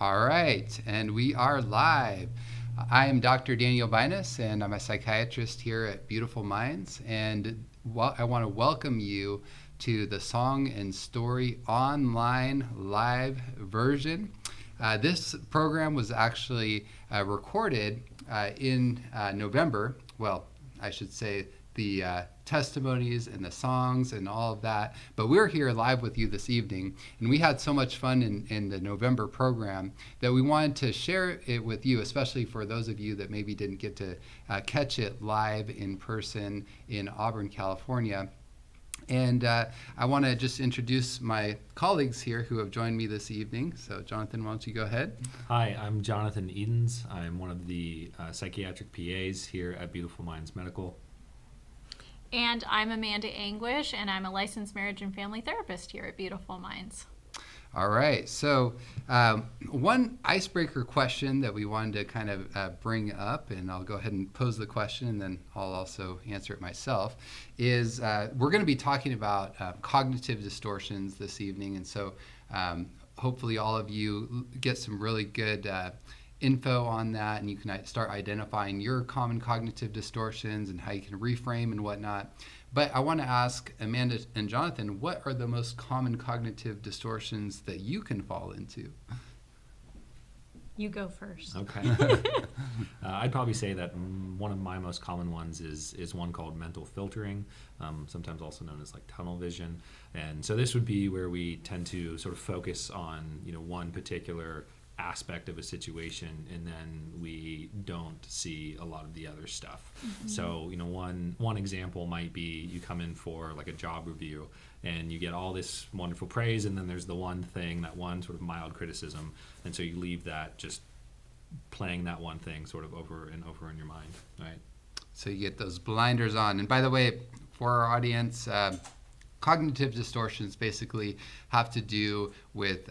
All right, and we are live. I am Dr.Binus, and I'm a psychiatrist here at Beautiful Minds, and I want to welcome you to the Song and Story online live version. This program was actually recorded in November. Well, I should say the testimonies and the songs and all of that. But we're here live with you this evening, and we had so much fun in the November program that we wanted to share it with you, especially for those of you that maybe didn't get to catch it live in person in Auburn, California. And I want to just introduce my colleagues here who have joined me this evening. So Jonathan, why don't you go ahead? Hi, I'm Jonathan Edens. I'm one of the psychiatric PAs here at Beautiful Minds Medical. And I'm Amanda Anguish, and I'm a licensed marriage and family therapist here at Beautiful Minds. All right. So one icebreaker question that we wanted to kind of bring up, and I'll go ahead and pose the question, and then I'll also answer it myself, is we're going to be talking about cognitive distortions this evening. And so hopefully all of you get some really good info on that, and you can start identifying your common cognitive distortions and how you can reframe and whatnot. But I want to ask Amanda and Jonathan, what are the most common cognitive distortions that you can fall into? You go first. Okay. I'd probably say that one of my most common ones is one called mental filtering, sometimes also known as like tunnel vision. And so this would be where we tend to sort of focus on, one particular aspect of a situation, and then we don't see a lot of the other stuff. Mm-hmm. So one example might be you come in for like a job review and you get all this wonderful praise, and then there's the one thing, that one sort of mild criticism, and so you leave that just playing that one thing sort of over and over in your mind, right? So you get those blinders on. And by the way, for our audience, cognitive distortions basically have to do with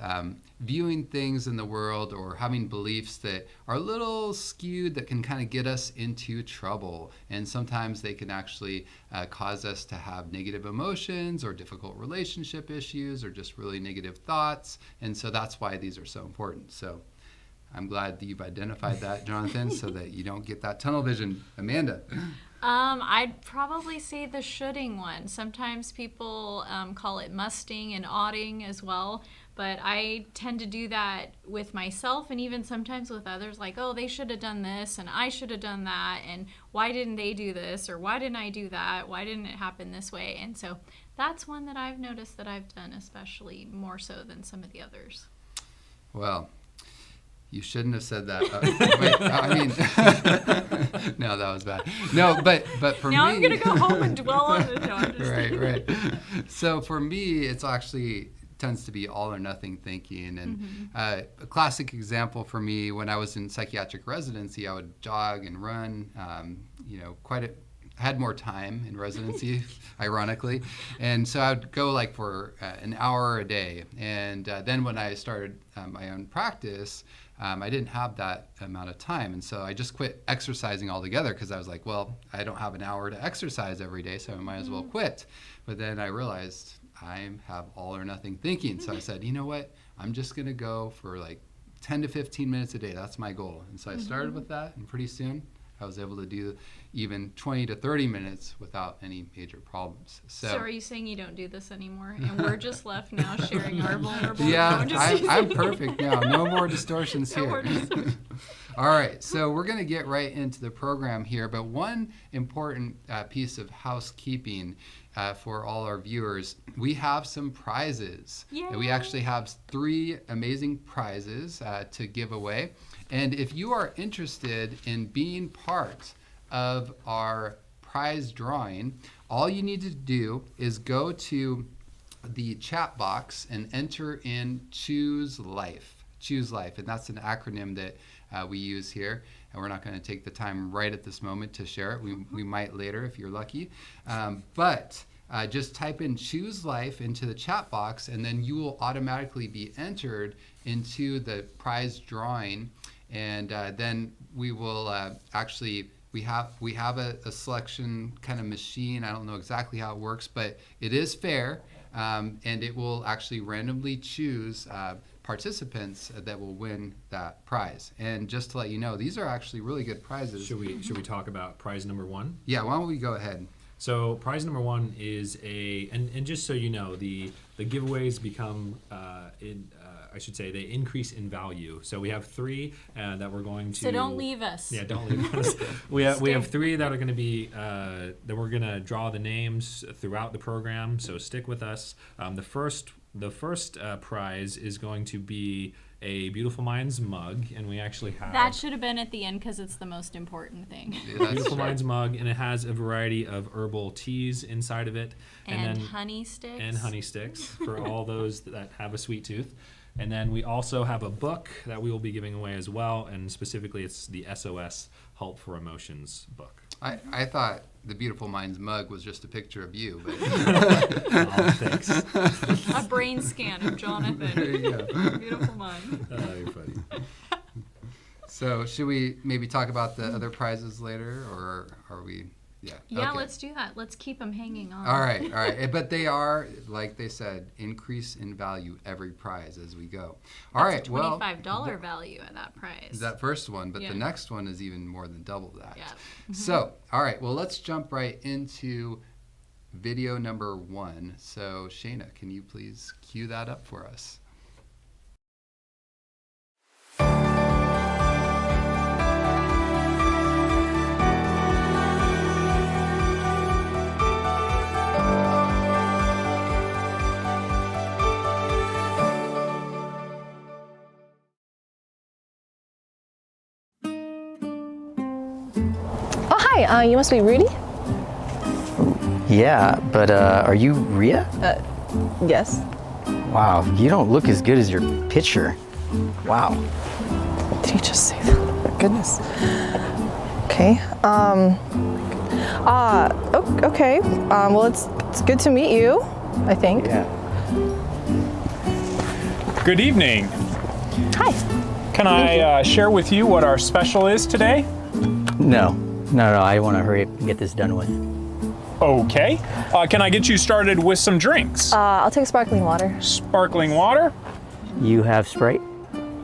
viewing things in the world or having beliefs that are a little skewed that can kind of get us into trouble. And sometimes they can actually cause us to have negative emotions or difficult relationship issues or just really negative thoughts. And so that's why these are so important. So I'm glad that you've identified that, Jonathan, so that you don't get that tunnel vision. Amanda? I'd probably say the shoulding one. Sometimes people call it musting and oughting as well, but I tend to do that with myself and even sometimes with others, like, oh, they should have done this and I should have done that, and why didn't they do this, or why didn't I do that, why didn't it happen this way? And so that's one that I've noticed that I've done, especially more so than some of the others. Well, you shouldn't have said that. No, that was bad. No, but for now me... Now I'm going to go home and dwell on it. No, I'm just Right. So for me, it's actually tends to be all or nothing thinking. And a classic example for me, when I was in psychiatric residency, I would jog and run, had more time in residency, ironically. And so I would go like for an hour a day. And then when I started my own practice, I didn't have that amount of time. And so I just quit exercising altogether because I was like, well, I don't have an hour to exercise every day, so I might as well quit. But then I realized I have all or nothing thinking. So I said, you know what? I'm just going to go for like 10 to 15 minutes a day. That's my goal. And so I started with that, and pretty soon I was able to do even 20 to 30 minutes without any major problems. So are you saying you don't do this anymore, and we're just left now sharing our vulnerable? Yeah, I'm perfect now. No more distortions here. More distortions. All right, so we're going to get right into the program here, but one important piece of housekeeping for all our viewers, we have some prizes. Yay. We actually have 3 amazing prizes to give away. And if you are interested in being part of our prize drawing, all you need to do is go to the chat box and enter in Choose Life. Choose Life, and that's an acronym that we use here. And we're not going to take the time right at this moment to share it. We might later if you're lucky. But just type in Choose Life into the chat box, and then you will automatically be entered into the prize drawing. And then we will we have a selection kind of machine. I don't know exactly how it works, but it is fair, and it will actually randomly choose participants that will win that prize. And just to let you know, these are actually really good prizes. Should we talk about prize number 1? Yeah, why don't we go ahead? So prize number 1 is and just so you know, the giveaways become I should say they increase in value. So we have 3 that we're going to. So don't leave us. Yeah, don't leave us. We have 3 that are going to be that we're going to draw the names throughout the program. So stick with us. The first prize is going to be a Beautiful Minds mug, and we actually have That should have been at the end because it's the most important thing. Yeah, Beautiful Minds mug, and it has a variety of herbal teas inside of it, And honey sticks. and honey sticks for all those that have a sweet tooth. And then we also have a book that we will be giving away as well, and specifically it's the SOS Help for Emotions book. I thought the Beautiful Minds mug was just a picture of you, but Oh, thanks. A brain scan of Jonathan. there you go. Beautiful mind. You're funny. So should we maybe talk about the other prizes later, or are we? Yeah. Yeah, okay. let's do that. Let's keep them hanging on. All right. But they are, like they said, increase in value every prize as we go. All right. That's Well, $25 value at that price. that first one, but Yeah. the next one is even more than double that. Yeah. So, all right. Well, let's jump right into video number 1. So, Shayna, can you please cue that up for us? Oh, hi. You must be Rudy? Yeah, but are you Rhea? Yes. Wow, you don't look as good as your picture. Wow. Did you just say that? Oh, my goodness. Okay. Okay. Well, it's good to meet you, I think. Yeah. Good evening. Hi. Can I share with you what our special is today? No, I want to hurry up and get this done with. Okay. Can I get you started with some drinks? I'll take sparkling water. Sparkling water? You have Sprite?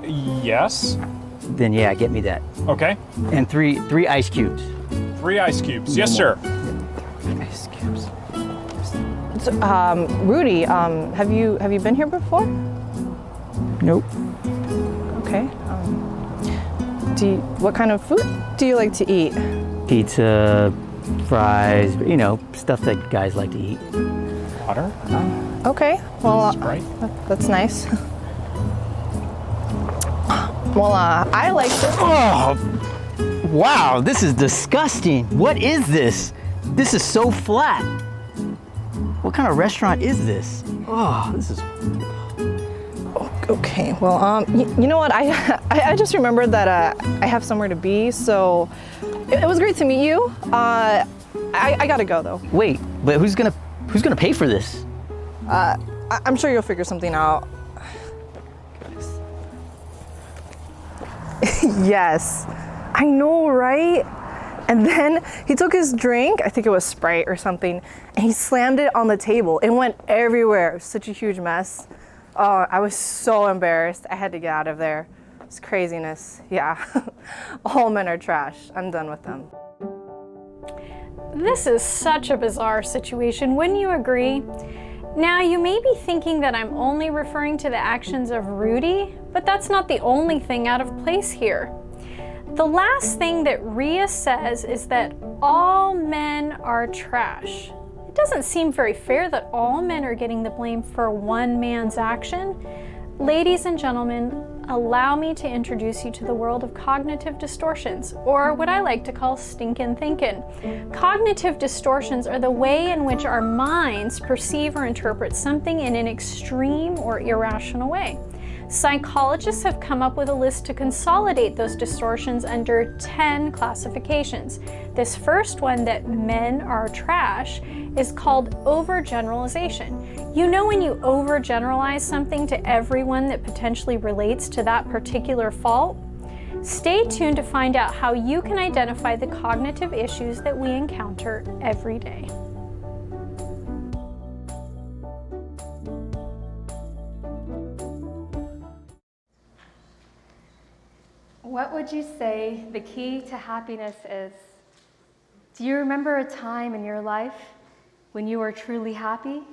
Yes. Then yeah, get me that. Okay. And three ice cubes. 3 ice cubes. Yes, sir. Ice cubes. So, Rudy, have you been here before? Nope. Okay. What kind of food do you like to eat? Pizza, fries, you know, stuff that guys like to eat. Water? Okay. Well, Sprite? that's nice. Well, I like to. Oh, wow, this is disgusting. What is this? This is so flat. What kind of restaurant is this? Oh, this is. Okay, well, you know what? I just remembered that I have somewhere to be, so it was great to meet you. I gotta go though. Wait, but who's gonna pay for this? I'm sure you'll figure something out. Yes, I know, right? And then he took his drink, I think it was Sprite or something, and he slammed it on the table. It went everywhere. It was such a huge mess. Oh, I was so embarrassed. I had to get out of there. It's craziness. Yeah. All men are trash. I'm done with them. This is such a bizarre situation, wouldn't you agree? Now, you may be thinking that I'm only referring to the actions of Rudy, but that's not the only thing out of place here. The last thing that Rhea says is that all men are trash. It doesn't seem very fair that all men are getting the blame for one man's action. Ladies and gentlemen, allow me to introduce you to the world of cognitive distortions, or what I like to call stinkin' thinkin'. Cognitive distortions are the way in which our minds perceive or interpret something in an extreme or irrational way. Psychologists have come up with a list to consolidate those distortions under 10 classifications. This first one, that men are trash, is called overgeneralization. You know when you overgeneralize something to everyone that potentially relates to that particular fault? Stay tuned to find out how you can identify the cognitive issues that we encounter every day. What would you say the key to happiness is? Do you remember a time in your life when you were truly happy?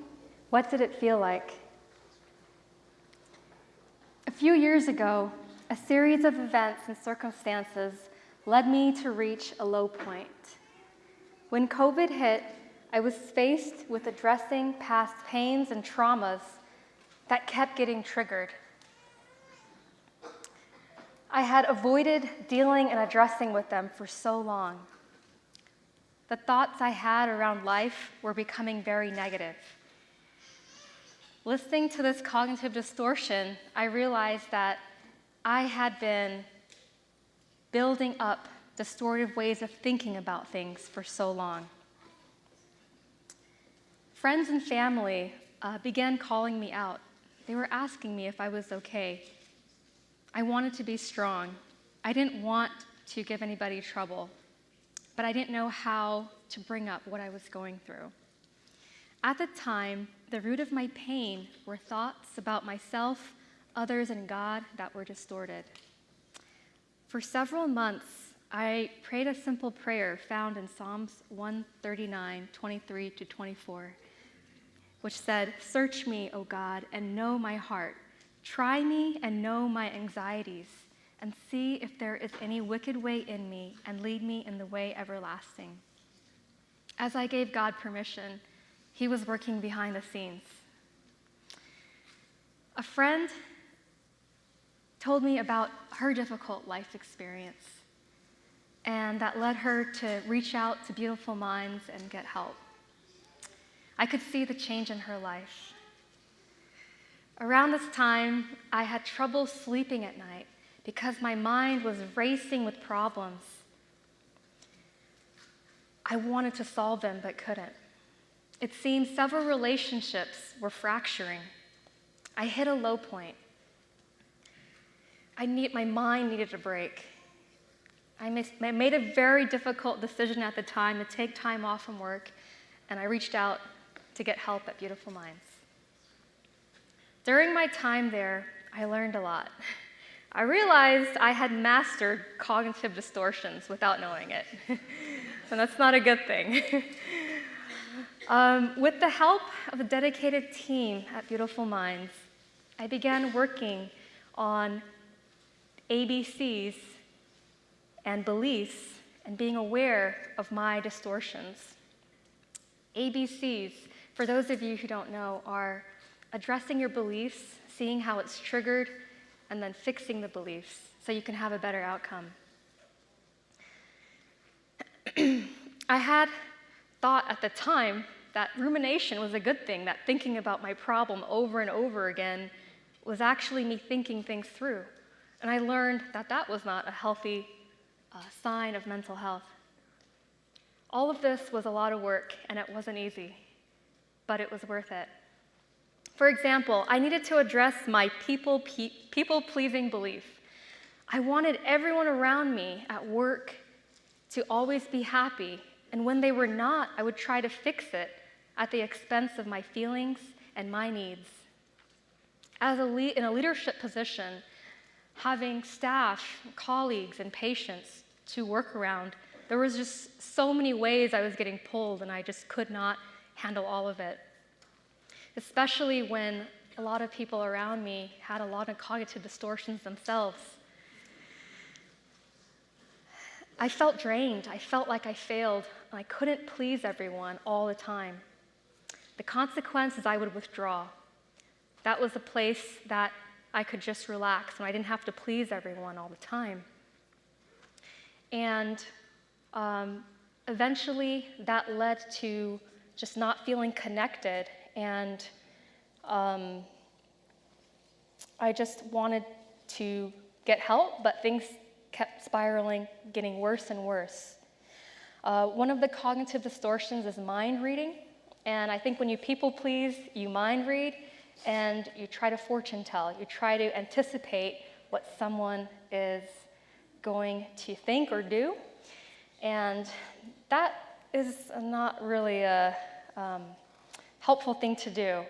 What did it feel like? A few years ago, a series of events and circumstances led me to reach a low point. When COVID hit, I was faced with addressing past pains and traumas that kept getting triggered. I had avoided dealing and addressing with them for so long. The thoughts I had around life were becoming very negative. Listening to this cognitive distortion, I realized that I had been building up distorted ways of thinking about things for so long. Friends and family began calling me out. They were asking me if I was okay. I wanted to be strong. I didn't want to give anybody trouble, but I didn't know how to bring up what I was going through. At the time, the root of my pain were thoughts about myself, others, and God that were distorted. For several months, I prayed a simple prayer found in Psalms 139, 23 to 24, which said, "Search me, O God, and know my heart. Try me and know my anxieties, and see if there is any wicked way in me, and lead me in the way everlasting." As I gave God permission, He was working behind the scenes. A friend told me about her difficult life experience, and that led her to reach out to Beautiful Minds and get help. I could see the change in her life. Around this time, I had trouble sleeping at night because my mind was racing with problems. I wanted to solve them but couldn't. It seemed several relationships were fracturing. I hit a low point. My mind needed a break. I made a very difficult decision at the time to take time off from work, and I reached out to get help at Beautiful Minds. During my time there, I learned a lot. I realized I had mastered cognitive distortions without knowing it, and that's not a good thing. With the help of a dedicated team at Beautiful Minds, I began working on ABCs and beliefs and being aware of my distortions. ABCs, for those of you who don't know, are addressing your beliefs, seeing how it's triggered, and then fixing the beliefs so you can have a better outcome. I had thought at the time that rumination was a good thing, that thinking about my problem over and over again was actually me thinking things through. And I learned that that was not a healthy sign of mental health. All of this was a lot of work, and it wasn't easy, but it was worth it. For example, I needed to address my people-pleasing belief. I wanted everyone around me at work to always be happy, and when they were not, I would try to fix it at the expense of my feelings and my needs. In a leadership position, having staff, colleagues, and patients to work around, there was just so many ways I was getting pulled, and I just could not handle all of it. Especially when a lot of people around me had a lot of cognitive distortions themselves. I felt drained. I felt like I failed, and I couldn't please everyone all the time. The consequence is I would withdraw. That was a place that I could just relax, and I didn't have to please everyone all the time. And eventually, that led to just not feeling connected, and I just wanted to get help, but things kept spiraling, getting worse and worse. One of the cognitive distortions is mind reading, and I think when you people please, you mind read, and you try to fortune tell. You try to anticipate what someone is going to think or do, and that is not really a helpful thing to do.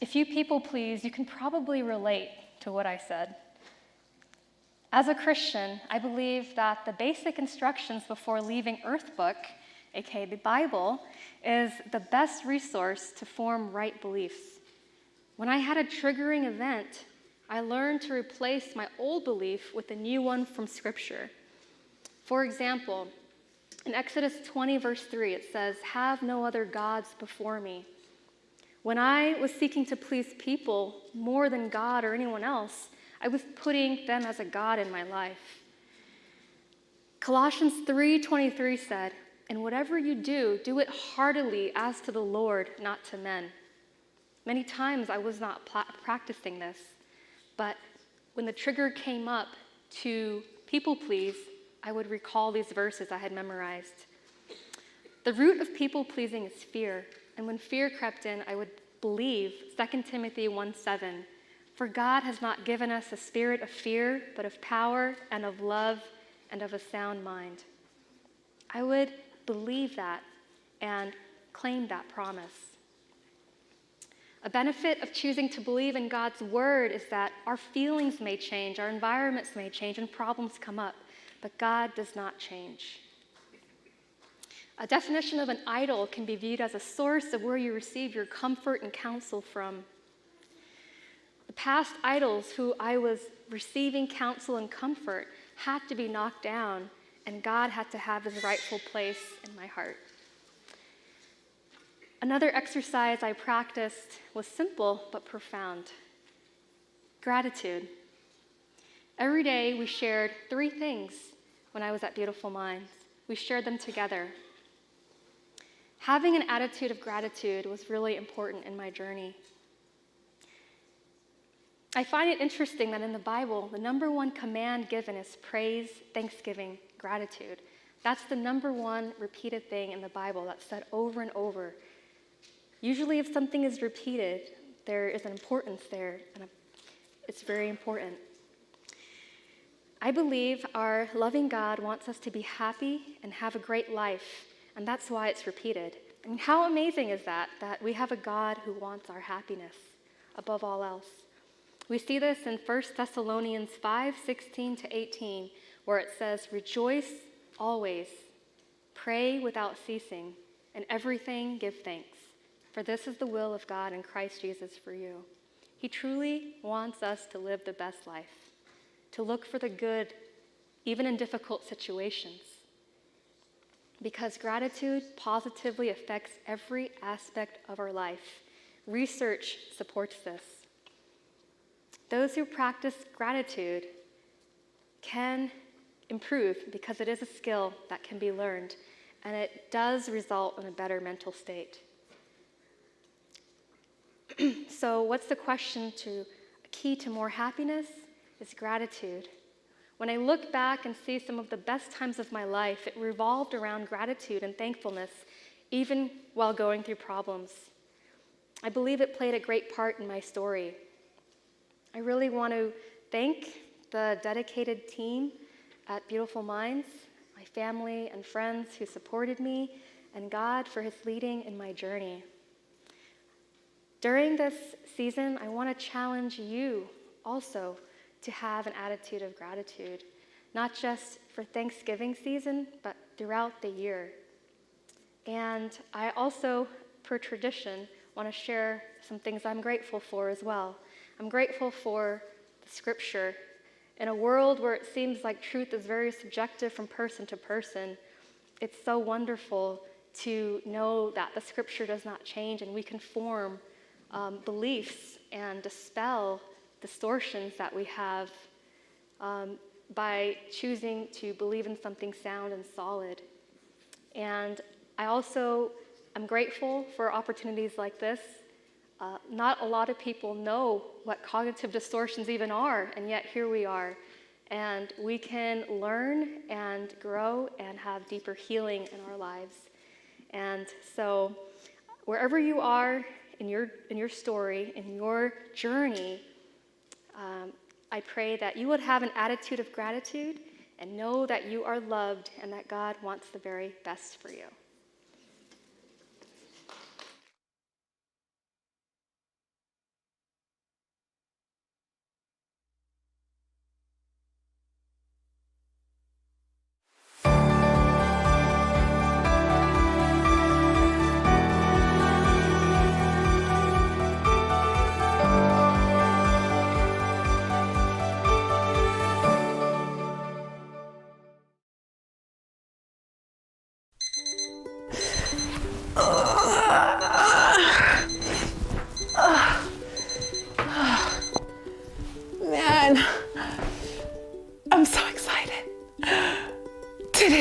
If you people please, you can probably relate to what I said. As a Christian, I believe that the basic instructions before leaving Earth book, aka the Bible, is the best resource to form right beliefs. When I had a triggering event, I learned to replace my old belief with a new one from Scripture. For example, in Exodus 20, verse 3, it says, "Have no other gods before me." When I was seeking to please people more than God or anyone else, I was putting them as a god in my life. Colossians 3:23 said, "And whatever you do, do it heartily as to the Lord, not to men." Many times I was not practicing this, but when the trigger came up to people please, I would recall these verses I had memorized. The root of people pleasing is fear, and when fear crept in, I would believe 2 Timothy 1:7, "For God has not given us a spirit of fear, but of power and of love and of a sound mind." I would believe that and claim that promise. A benefit of choosing to believe in God's word is that our feelings may change, our environments may change, and problems come up, but God does not change. A definition of an idol can be viewed as a source of where you receive your comfort and counsel from. The past idols who I was receiving counsel and comfort had to be knocked down, and God had to have his rightful place in my heart. Another exercise I practiced was simple but profound: gratitude. Every day we shared 3 things when I was at Beautiful Minds. We shared them together. Having an attitude of gratitude was really important in my journey. I find it interesting that in the Bible, the number 1 command given is praise, thanksgiving, gratitude. That's the number 1 repeated thing in the Bible that's said over and over. Usually if something is repeated, there is an importance there, and it's very important. I believe our loving God wants us to be happy and have a great life, and that's why it's repeated. I mean, how amazing is that we have a God who wants our happiness above all else. We see this in 1 Thessalonians 5:16-18, where it says, "Rejoice always, pray without ceasing, and everything give thanks, for this is the will of God in Christ Jesus for you." He truly wants us to live the best life, to look for the good, even in difficult situations, because gratitude positively affects every aspect of our life. Research supports this. Those who practice gratitude can improve because it is a skill that can be learned, and it does result in a better mental state. So what's the key to more happiness? Is gratitude. When I look back and see some of the best times of my life, it revolved around gratitude and thankfulness, even while going through problems. I believe it played a great part in my story. I really want to thank the dedicated team at Beautiful Minds, my family and friends who supported me, and God for his leading in my journey. During this season, I want to challenge you also to have an attitude of gratitude, not just for Thanksgiving season, but throughout the year. And I also, per tradition, want to share some things I'm grateful for as well. I'm grateful for the scripture. In a world where it seems like truth is very subjective from person to person, it's so wonderful to know that the scripture does not change, and we can form beliefs and dispel distortions that we have by choosing to believe in something sound and solid. And I also am grateful for opportunities like this. Not a lot of people know what cognitive distortions even are, and yet here we are. And we can learn and grow and have deeper healing in our lives. And so wherever you are in your story, in your journey, I pray that you would have an attitude of gratitude and know that you are loved and that God wants the very best for you.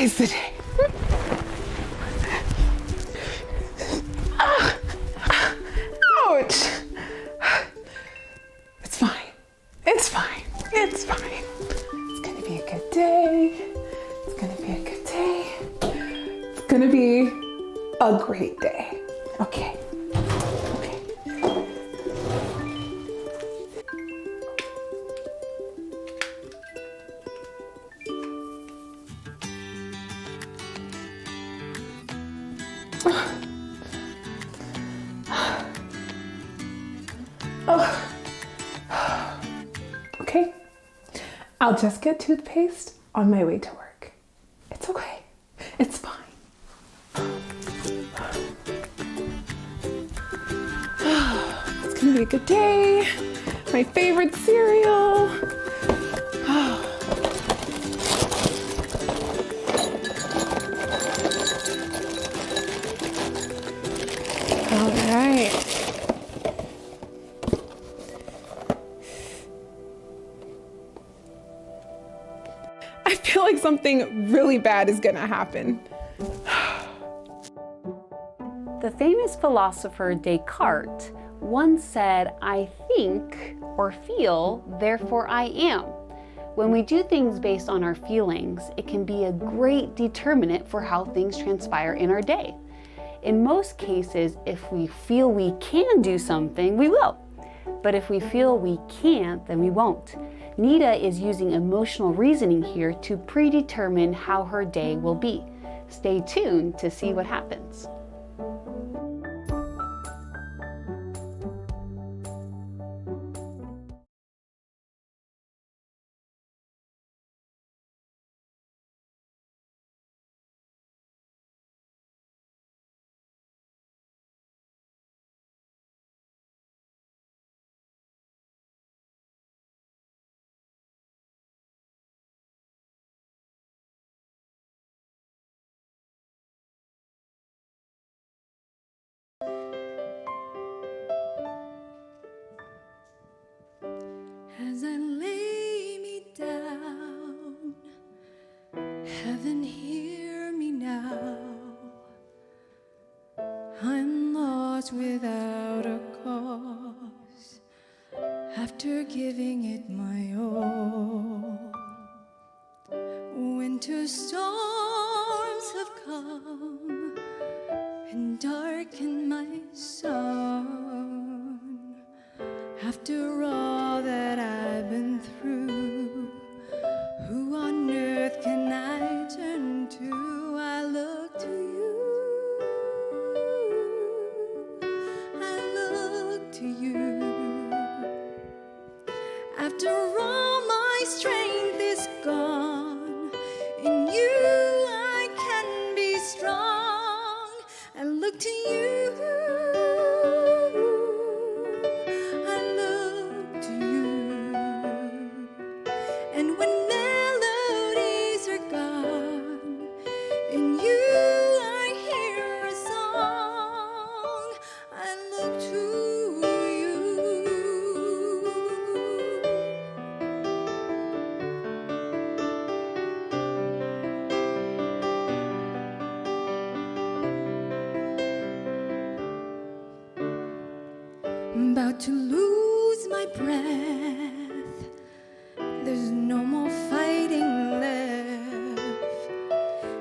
Today's the day. Ouch. It's fine. It's fine. It's fine. It's gonna be a good day. It's gonna be a good day. It's gonna be a great day. Okay. Okay. Okay, I'll just get toothpaste on my way to work. It's okay. It's fine. It's gonna be a good day. My favorite cereal. All right. I feel like something really bad is gonna happen. The famous philosopher Descartes once said, "I think or feel, therefore I am." When we do things based on our feelings, it can be a great determinant for how things transpire in our day. In most cases, if we feel we can do something, we will. But if we feel we can't, then we won't. Nita is using emotional reasoning here to predetermine how her day will be. Stay tuned to see what happens. As I lay me down, heaven hear me now. I'm lost without a cause, after giving it my all. Winter storms have come and darkened my sun. After all that I've been through, who on earth can I turn to? I look to you. I look to you. After all my strength is gone, in you I can be strong. I look to you. I'm about to lose my breath. There's no more fighting left.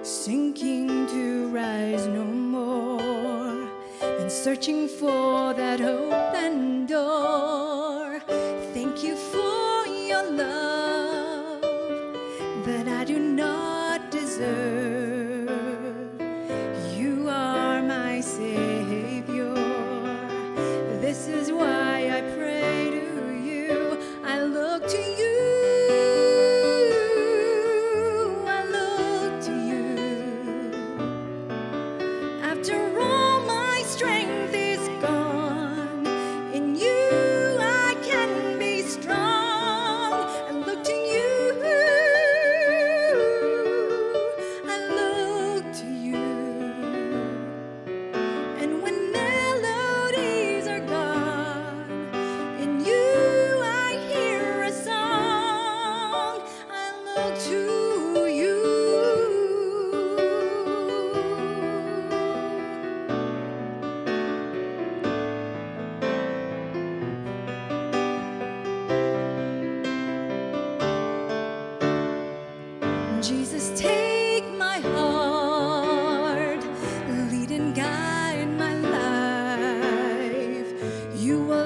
Sinking to rise no more. And searching for that open door. Thank you for your love that I do not deserve. You are my Savior. This is why I pray to you. I look to you. I look to you. After all my strength is gone,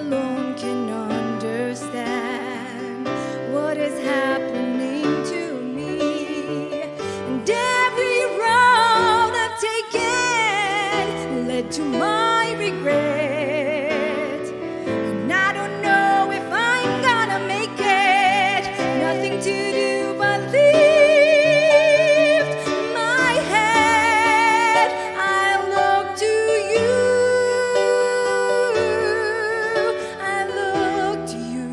alone can understand what is happening to me. And every road I've taken led to my regret. And I don't know if I'm gonna make it. Nothing to do but lift my head. I look to you. I look to you.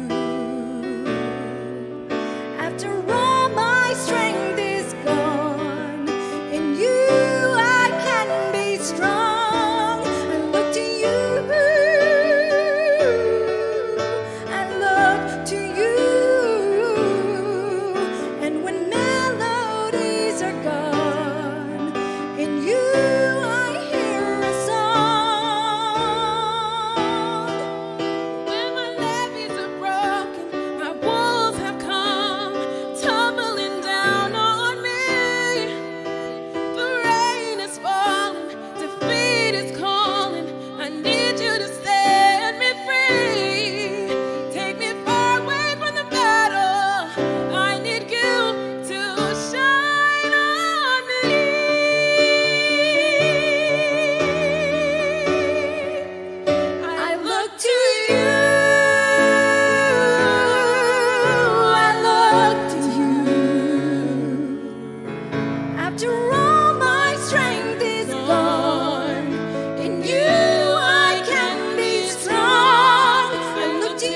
After all my strength is gone, in you I can be strong. I look to you. I look to you. And when melodies are gone, in you I hear a song. When my levees are broken, my walls have come tumbling down on me. The rain is falling, defeat is calling. I need you to set me free. Take me far away from the battle. I need you to shine on me. I look to you. I look to you. After all my strength is gone, in you I can be strong. I look to you.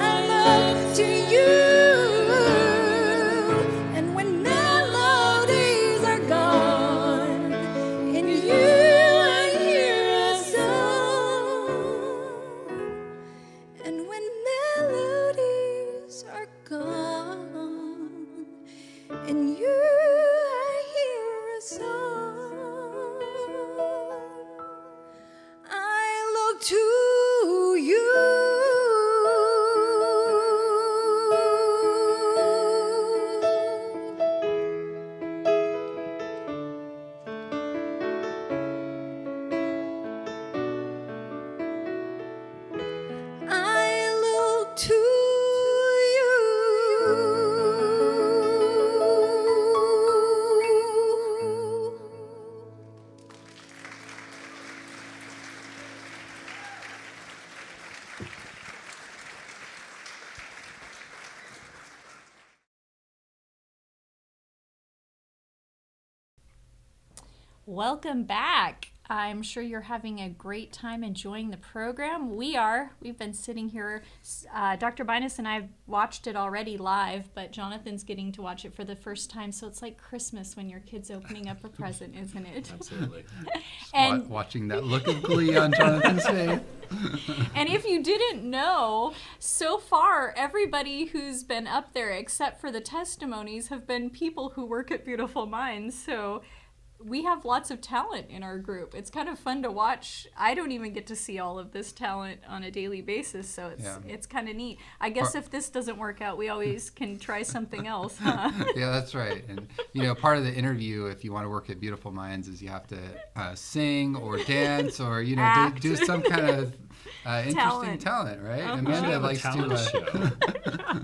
I look to you. And when melodies are gone, in you I hear a song. And when melodies are gone, in you I hear a song. I look to you. I look to you. Welcome back. I'm sure you're having a great time enjoying the program. We are. We've been sitting here. Dr.Binus and I have watched it already live, but Jonathan's getting to watch it for the first time. So it's like Christmas when your kid's opening up a present, isn't it? Absolutely. And Watching that look of glee on Jonathan's face. and if you didn't know, so far everybody who's been up there, except for the testimonies, have been people who work at Beautiful Minds. So we have lots of talent in our group. It's kind of fun to watch. I don't even get to see all of this talent on a daily basis, so it's kind of neat. I guess if this doesn't work out, we always can try something else, huh? Yeah, that's right. And part of the interview, if you want to work at Beautiful Minds, is you have to sing or dance or do some kind of interesting talent, right? Amanda likes to.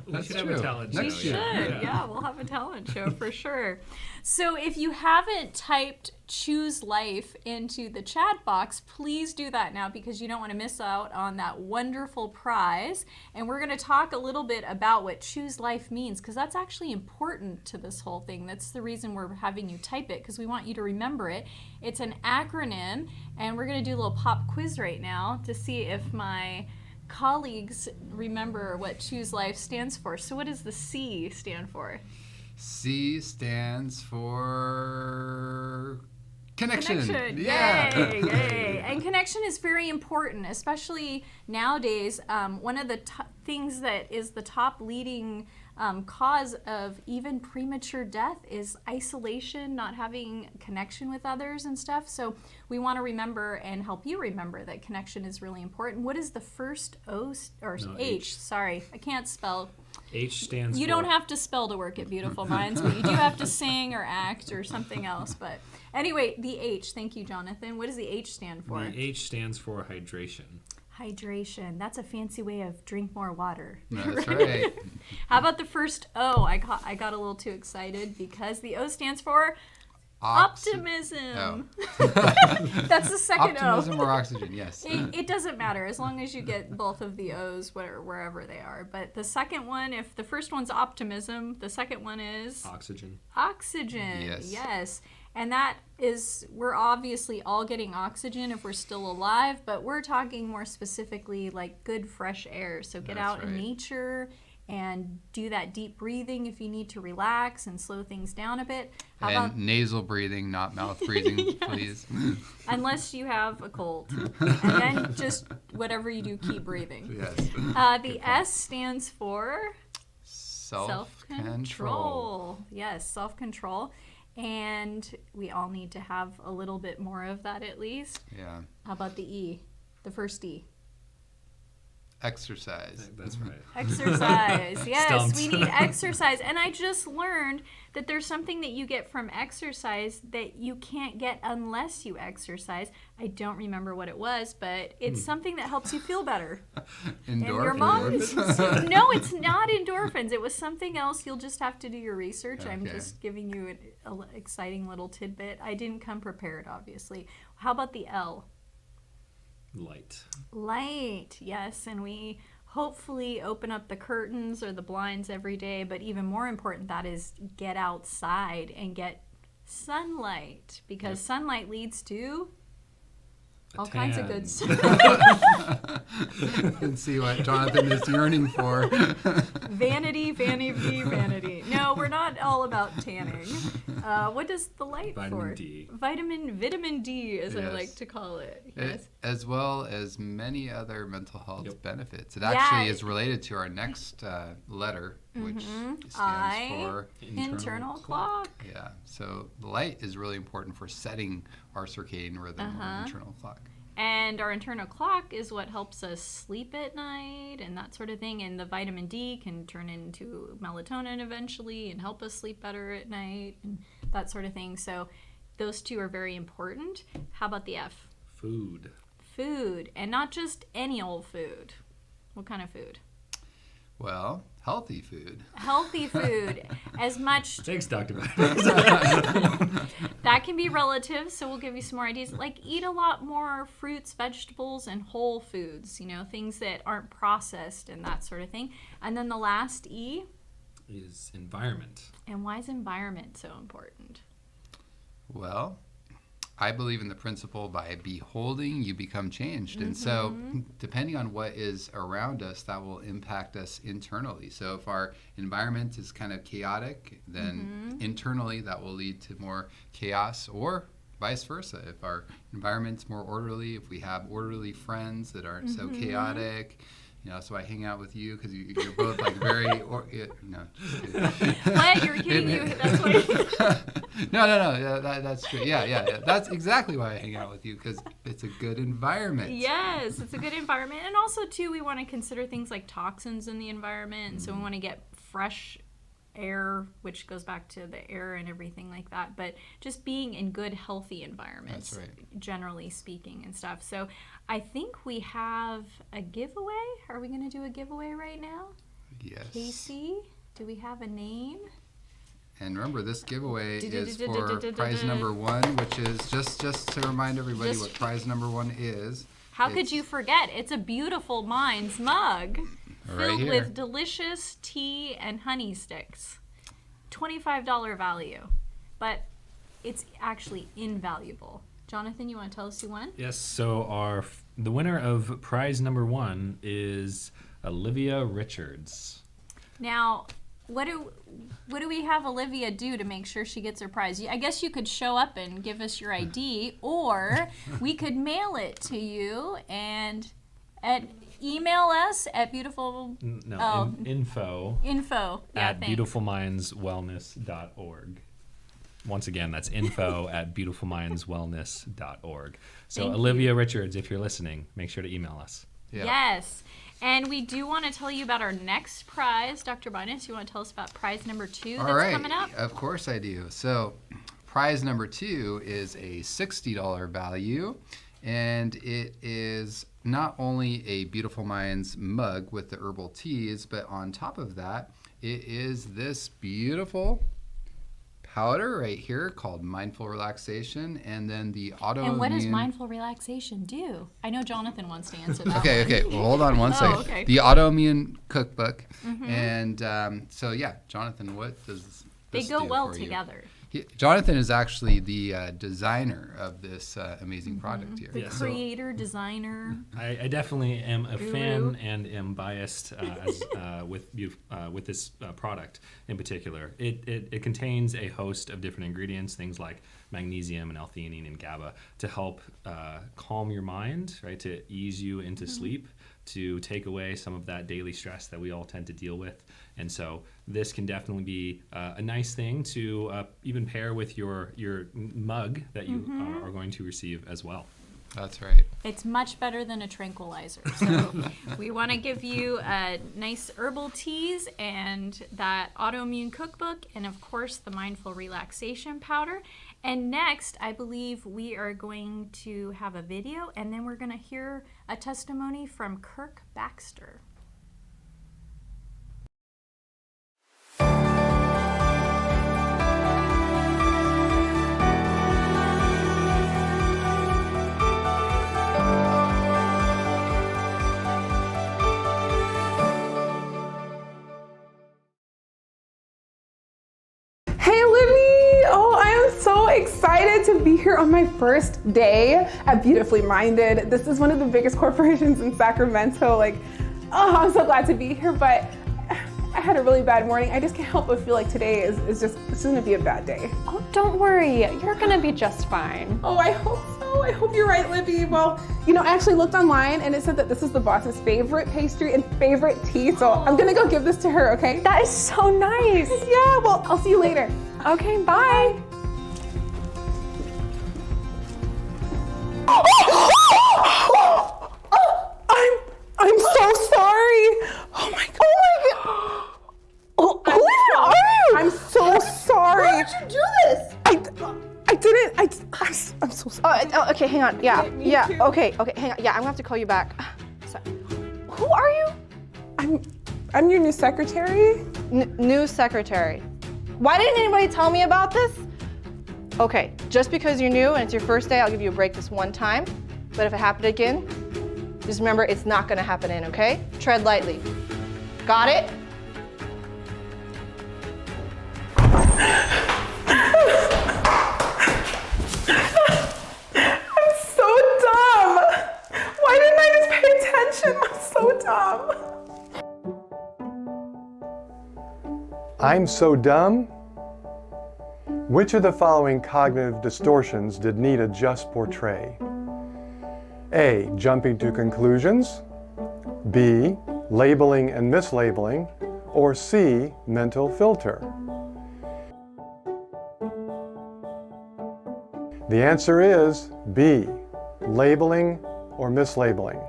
We should have a talent show. We should. Yeah, we'll have a talent show for sure. So if you haven't typed Choose Life into the chat box, please do that now because you don't want to miss out on that wonderful prize. And we're going to talk a little bit about what Choose Life means because that's actually important to this whole thing. That's the reason we're having you type it because we want you to remember it. It's an acronym, and we're going to do a little pop quiz right now to see if my colleagues remember what Choose Life stands for. So what does the C stand for? C stands for connection. Yeah. Yay. And connection is very important, especially nowadays. One of the things that is the top leading cause of even premature death is isolation, not having connection with others and stuff. So we want to remember and help you remember that connection is really important. What is the first H? Sorry, I can't spell. H stands You for... don't have to spell to work at Beautiful Minds, but you do have to sing or act or something else. But anyway, the H. Thank you, Jonathan. What does the H stand for? The H stands for hydration. Hydration. That's a fancy way of drink more water. That's right. How about the first O? I got a little too excited because the O stands for optimism. That's the second Optimism O. or oxygen, yes. It doesn't matter as long as you get both of the O's wherever they are. But the second one, if the first one's optimism, the second one is Oxygen. Oxygen. Yes. And that is, we're obviously all getting oxygen if we're still alive, but we're talking more specifically like good fresh air. So get out in nature and do that deep breathing if you need to relax and slow things down a bit. How about nasal breathing, not mouth breathing, please. Unless you have a cold. And then just whatever you do, keep breathing. Yes. The S stands for self-control. Yes, self-control. And we all need to have a little bit more of that at least. Yeah. How about the E? The first E. Exercise. That's right. Exercise. Yes, Stumped. we need exercise. And I just learned that there's something that you get from exercise that you can't get unless you exercise. I don't remember what it was, but it's something that helps you feel better. Endorphins. And your mom, no, it's not endorphins. It was something else. You'll just have to do your research. Okay. I'm just giving you an exciting little tidbit. I didn't come prepared, obviously. How about the L? Light, yes. And we hopefully open up the curtains or the blinds every day. But even more important, that is get outside and get sunlight. Because sunlight leads to all kinds of good stuff. You can see what Jonathan is yearning for. Vanity, vanity, vanity. No, we're not all about tanning. What does the light Vitamin for? D. Vitamin D, as I like to call it. Yes. As well as many other mental health benefits. It actually is related to our next letter, which stands for internal clock. Yeah. So the light is really important for setting our circadian rhythm or internal clock. And our internal clock is what helps us sleep at night and that sort of thing. And the vitamin D can turn into melatonin eventually and help us sleep better at night and that sort of thing. So those two are very important. How about the F? Food. Food. And not just any old food. What kind of food? Well, healthy food. Healthy food. As much. Thanks, Dr. That can be relative, so we'll give you some more ideas. Like eat a lot more fruits, vegetables, and whole foods, you know, things that aren't processed and that sort of thing. And then the last E is environment. And why is environment so important? Well, I believe in the principle by beholding, you become changed. And so depending on what is around us, that will impact us internally. So if our environment is kind of chaotic, then internally that will lead to more chaos, or vice versa. If our environment's more orderly, if we have orderly friends that aren't so chaotic, you know, so I hang out with you because you're both like very, no, just kidding. What? You're kidding you? That's why. No, yeah, that's true. Yeah. That's exactly why I hang out with you, because it's a good environment. Yes, it's a good environment. And also, too, we want to consider things like toxins in the environment. And so we want to get fresh air, which goes back to the air and everything like that. But just being in good, healthy environments, generally speaking and stuff. So I think we have a giveaway. Are we going to do a giveaway right now? Yes. Casey, do we have a name? And remember, this giveaway is for prize number 1, which is just to remind everybody what prize number 1 is. How could you forget? It's a Beautiful Minds mug filled with delicious tea and honey sticks. $25 value, but it's actually invaluable. Jonathan, you want to tell us who won? Yes, so the winner of prize number 1 is Olivia Richards. Now, what do we have Olivia do to make sure she gets her prize? I guess you could show up and give us your ID, or we could mail it to you and And email us at beautiful. Info Info. Yeah, at thanks. beautifulmindswellness.org. Once again, that's info at beautifulmindswellness.org. So Thank Olivia you. Richards, if you're listening, make sure to email us. Yeah. Yes. And we do want to tell you about our next prize. Dr. Binus, you want to tell us about prize number 2 All that's right. coming up? Of course I do. So prize number 2 is a $60 value, and it is not only a Beautiful Minds mug with the herbal teas, but on top of that, it is this beautiful powder right here called Mindful Relaxation, and then the autoimmune. And what does mindful relaxation do? I know Jonathan wants to answer that. Okay. Well, hold on one second. Okay. The autoimmune cookbook, Mhm. and so yeah, Jonathan, what does They this go do well for you? together. Jonathan is actually the designer of this amazing product here. The creator, designer. I definitely am a Guru. fan and am biased with this product in particular. It contains a host of different ingredients, things like magnesium and L-theanine and GABA, to help calm your mind, right, to ease you into sleep, to take away some of that daily stress that we all tend to deal with. And so this can definitely be a nice thing to even pair with your mug that you are going to receive as well. That's right. It's much better than a tranquilizer. So we want to give you nice herbal teas and that autoimmune cookbook, and of course the mindful relaxation powder. And next, I believe we are going to have a video, and then we're going to hear a testimony from Kirk Baxter. Hey, Libby! Oh, I am so excited to be here on my first day at Beautifully Minded. This is one of the biggest corporations in Sacramento. I'm so glad to be here, but I had a really bad morning. I just can't help but feel like today is gonna be a bad day. Oh, don't worry. You're gonna be just fine. Oh, I hope so. I hope you're right, Libby. Well, I actually looked online and it said that this is the boss's favorite pastry and favorite tea, so I'm gonna go give this to her, okay? That is so nice. Yeah, well, I'll see you later. Okay, bye. I'm so sorry. Oh my god. Oh, who even are you? I'm so sorry. Why did you do this? I didn't. I'm so sorry. Okay, hang on. Yeah, yeah. Okay, hang on. Yeah, I'm gonna have to call you back. Sorry. Who are you? I'm your new secretary. New secretary. Why didn't anybody tell me about this? Okay, just because you're new and it's your first day, I'll give you a break this one time. But if it happened again, just remember it's not gonna happen again, okay? Tread lightly. Got it? I'm so dumb. Why didn't I just pay attention? I'm so dumb. I'm so dumb? Which of the following cognitive distortions did Nita just portray? A. Jumping to conclusions. B. Labeling and mislabeling. Or C. Mental filter. The answer is B. Labeling or mislabeling.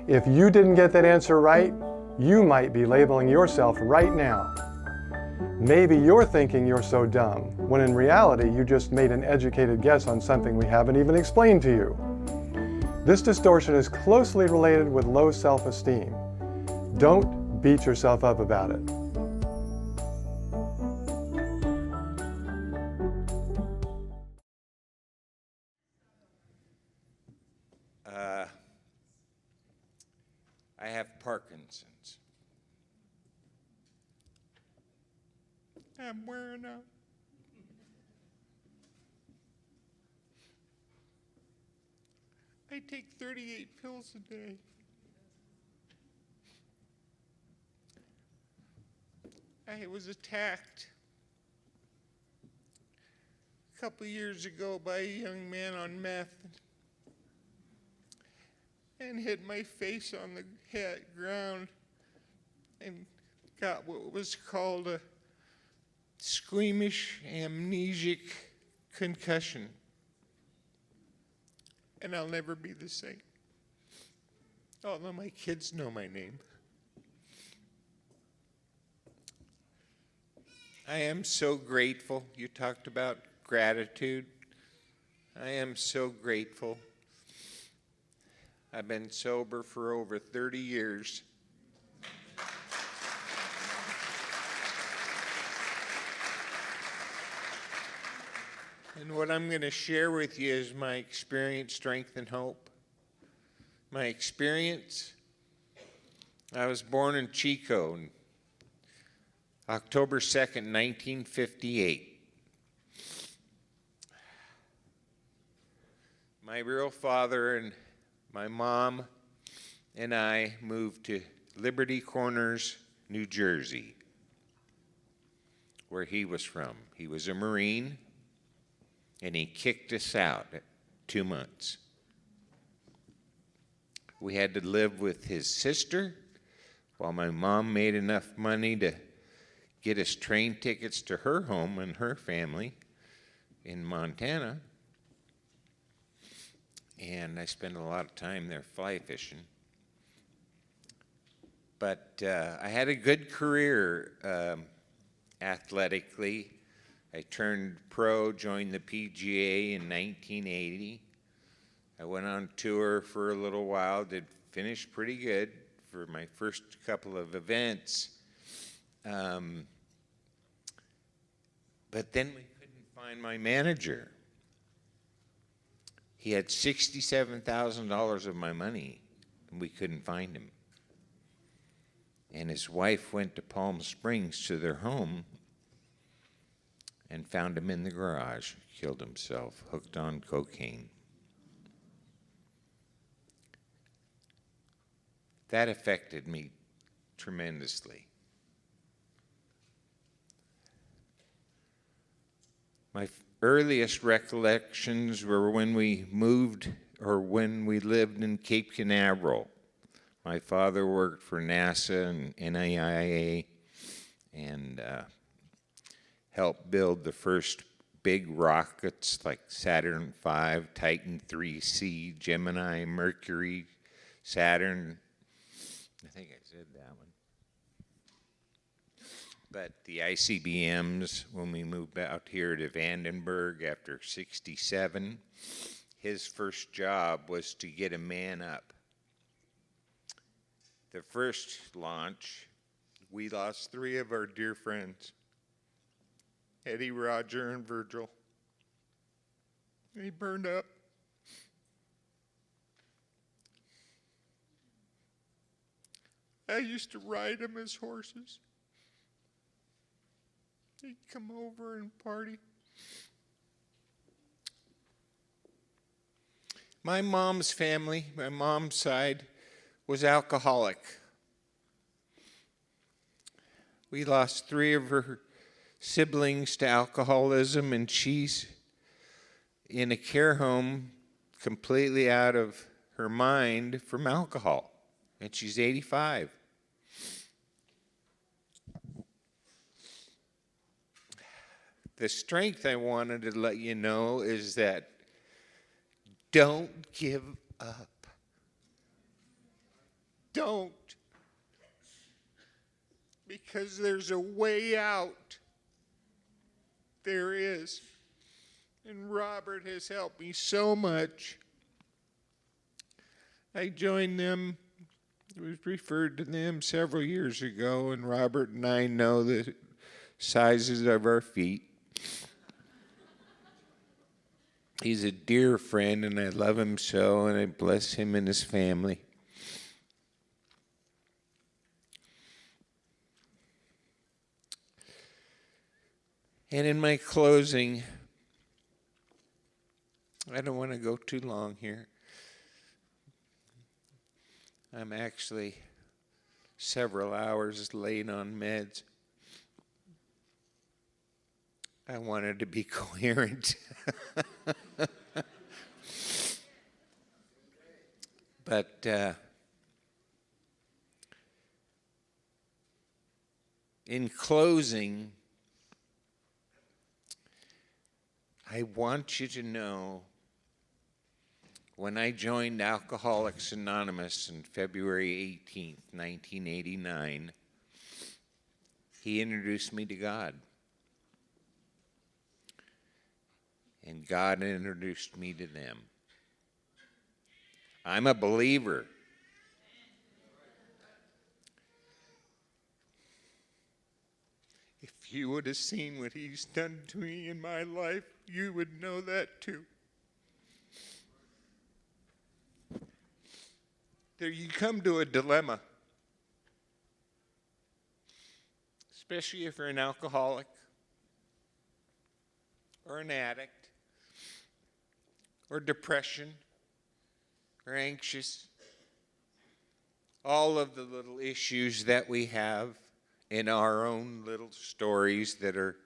If you didn't get that answer right, you might be labeling yourself right now. Maybe you're thinking you're so dumb, when in reality you just made an educated guess on something we haven't even explained to you. This distortion is closely related with low self-esteem. Don't beat yourself up about it. I have Parkinson's. I'm wearing out. I take 38 pills a day. I was attacked a couple years ago by a young man on meth. and hit my face on the ground and got what was called a squeamish amnesic concussion. And I'll never be the same. Although my kids know my name. I am so grateful. You talked about gratitude. I am so grateful. I've been sober for over 30 years. And what I'm going to share with you is my experience, strength, and hope. My experience, I was born in Chico on October 2nd, 1958. My real father and my mom and I moved to Liberty Corners, New Jersey, where he was from. He was a Marine, and he kicked us out at 2 months. We had to live with his sister while my mom made enough money to get us train tickets to her home and her family in Montana. And I spent a lot of time there fly fishing. But I had a good career athletically. I turned pro, joined the PGA in 1980. I went on tour for a little while, did finish pretty good for my first couple of events. But then we couldn't find my manager. He had $67,000 of my money, and we couldn't find him. And his wife went to Palm Springs to their home and found him in the garage, killed himself, hooked on cocaine. That affected me tremendously. My earliest recollections were when we moved, or when we lived in Cape Canaveral. My father worked for NASA and NAIA and helped build the first big rockets like Saturn V, Titan 3C, Gemini, Mercury, Saturn. I think I said that one. But the ICBMs, when we moved out here to Vandenberg after '67, his first job was to get a man up. The first launch, we lost 3 of our dear friends, Eddie, Roger, and Virgil. They burned up. I used to ride them as horses. They'd come over and party. My mom's family, my mom's side, was alcoholic. We lost 3 of her siblings to alcoholism, and she's in a care home completely out of her mind from alcohol, and she's 85. The strength I wanted to let you know is that don't give up. Don't. Because there's a way out. There is. And Robert has helped me so much. I joined them, was referred to them several years ago, and Robert and I know the sizes of our feet. He's a dear friend, and I love him so, and I bless him and his family. And in my closing, I don't want to go too long here. I'm actually several hours late on meds. I wanted to be coherent. But in closing, I want you to know when I joined Alcoholics Anonymous on February 18th, 1989, he introduced me to God. And God introduced me to them. I'm a believer. If you would have seen what he's done to me in my life, you would know that too. There you come to a dilemma, especially if you're an alcoholic or an addict or depression or anxious. All of the little issues that we have in our own little stories that are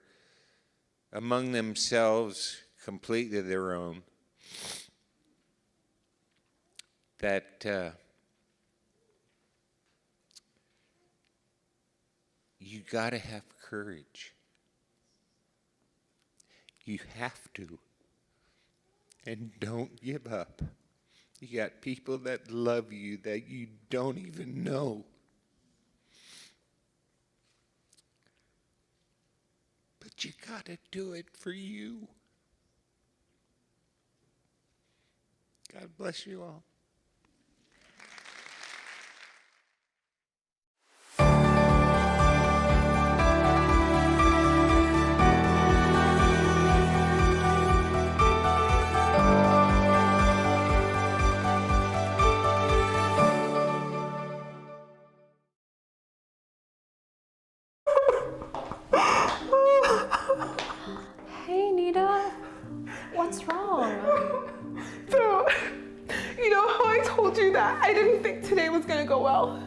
among themselves completely their own. That you got to have courage. You have to. And don't give up. You got people that love you that you don't even know. But you got to do it for you. God bless you all. Hey, Nita. What's wrong? So, you know how I told you that I didn't think today was gonna go well?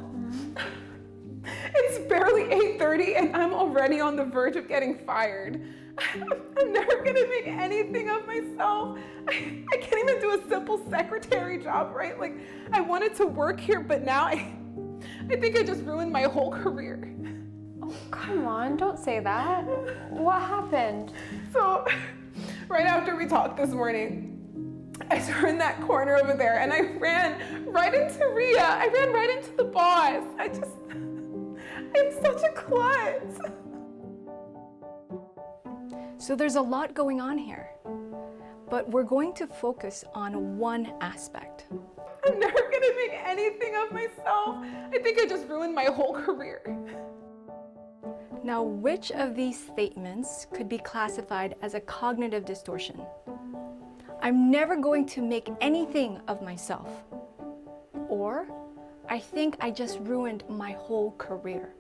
It's barely 8:30 and I'm already on the verge of getting fired. I'm never gonna make anything of myself. I can't even do a simple secretary job, right? Like, I wanted to work here, but now I think I just ruined my whole career. Oh, come on, don't say that. What happened? So, right after we talked this morning, I turned that corner over there and I ran right into Rhea. I ran right into the boss. I'm such a klutz. So there's a lot going on here, but we're going to focus on one aspect. I'm never gonna make anything of myself. I think I just ruined my whole career. Now, which of these statements could be classified as a cognitive distortion? I'm never going to make anything of myself. Or, I think I just ruined my whole career.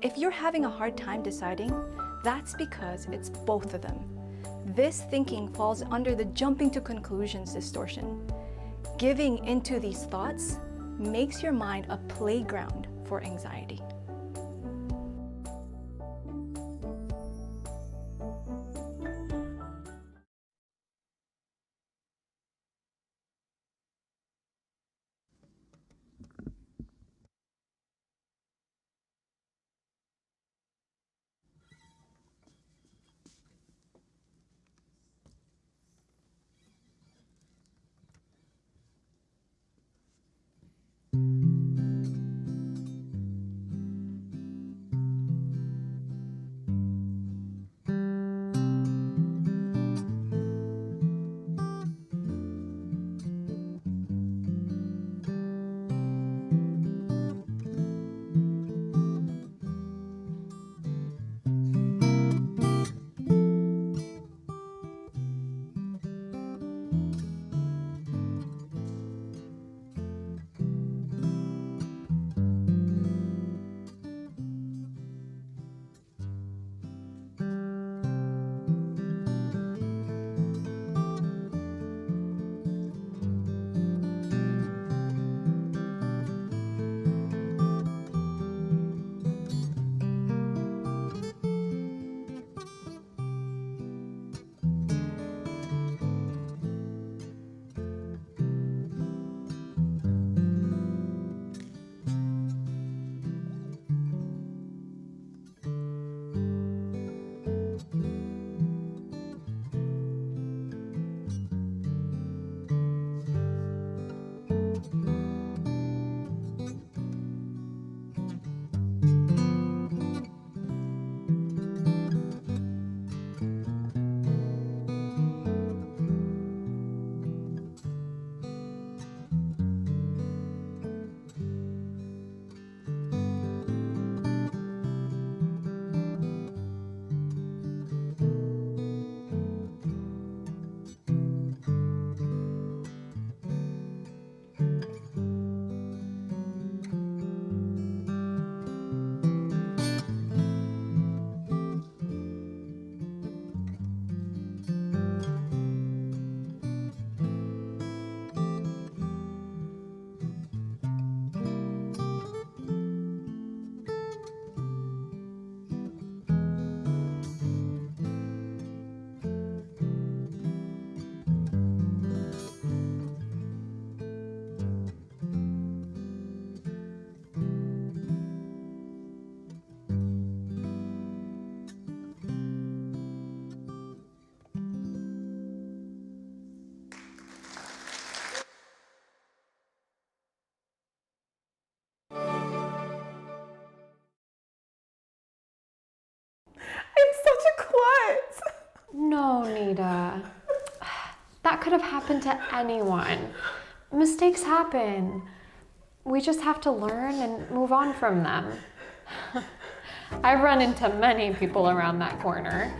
If you're having a hard time deciding, that's because it's both of them. This thinking falls under the jumping to conclusions distortion. Giving into these thoughts makes your mind a playground for anxiety. I'm such a klutz. No, Nita. That could have happened to anyone. Mistakes happen. We just have to learn and move on from them. I've run into many people around that corner,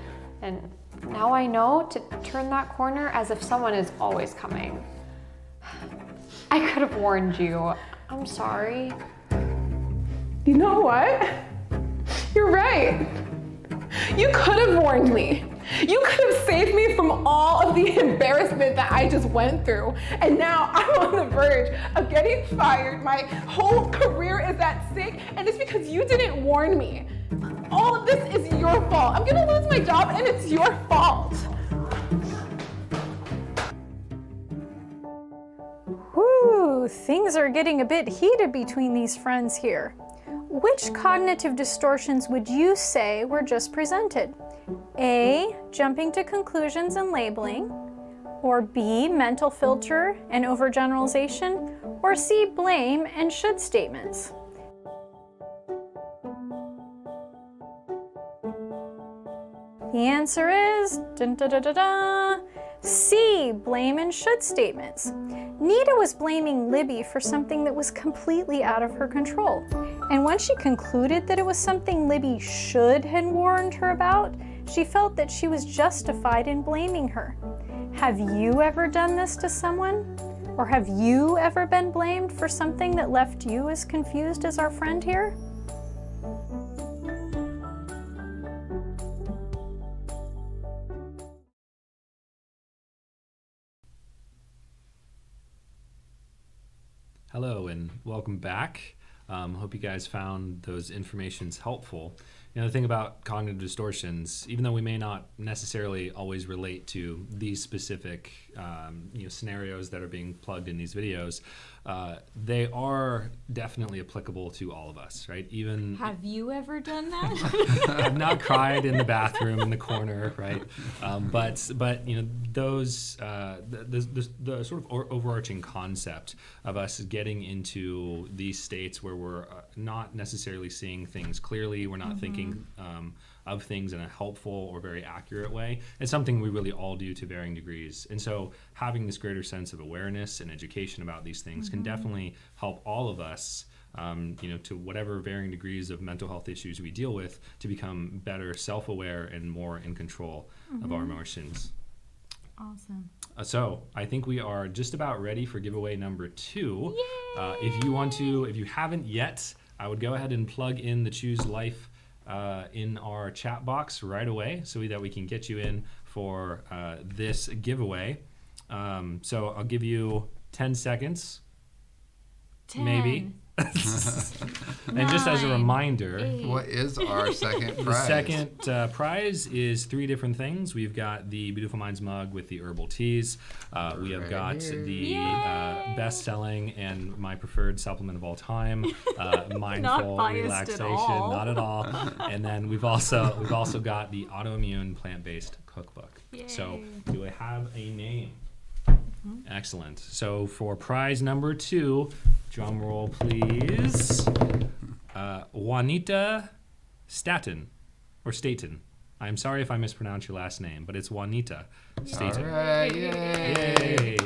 and now I know to turn that corner as if someone is always coming. I could have warned you. I'm sorry. You know what? You're right. You could have warned me. You could have saved me from all of the embarrassment that I just went through. And now I'm on the verge of getting fired. My whole career is at stake, and it's because you didn't warn me. All of this is your fault. I'm gonna lose my job, and it's your fault. Whew, things are getting a bit heated between these friends here. Which cognitive distortions would you say were just presented? A, jumping to conclusions and labeling, or B, mental filter and overgeneralization, or C, blame and should statements? The answer is C, blame and should statements. Nita was blaming Libby for something that was completely out of her control. And when she concluded that it was something Libby should have warned her about, she felt that she was justified in blaming her. Have you ever done this to someone? Or have you ever been blamed for something that left you as confused as our friend here? Hello and welcome back. Hope you guys found those informations helpful. You know, the thing about cognitive distortions, even though we may not necessarily always relate to these specific scenarios that are being plugged in these videos, they are definitely applicable to all of us, right? Even Have you ever done that? I've not cried in the bathroom in the corner, right? But you know, those the sort of overarching concept of us getting into these states where we're not necessarily seeing things clearly, we're not thinking of things in a helpful or very accurate way. It's something we really all do to varying degrees. And so having this greater sense of awareness and education about these things can definitely help all of us, to whatever varying degrees of mental health issues we deal with, to become better self-aware and more in control of our emotions. Awesome. So I think we are just about ready for giveaway number 2. If you haven't yet, I would go ahead and plug in the Choose Life in our chat box right away so that we can get you in for this giveaway. So I'll give you 10 seconds. 10. Maybe. And just as a reminder, 8. What is our second prize? The second prize is 3 different things. We've got the Beautiful Minds mug with the herbal teas. We have got the best-selling and my preferred supplement of all time, Mindful Relaxation. Not at all. And then we've also got the autoimmune plant-based cookbook. Yay. So do I have a name? Excellent. So for prize number 2, drum roll please. Juanita Staten. I'm sorry if I mispronounce your last name, but it's Juanita Staten. All right, yay.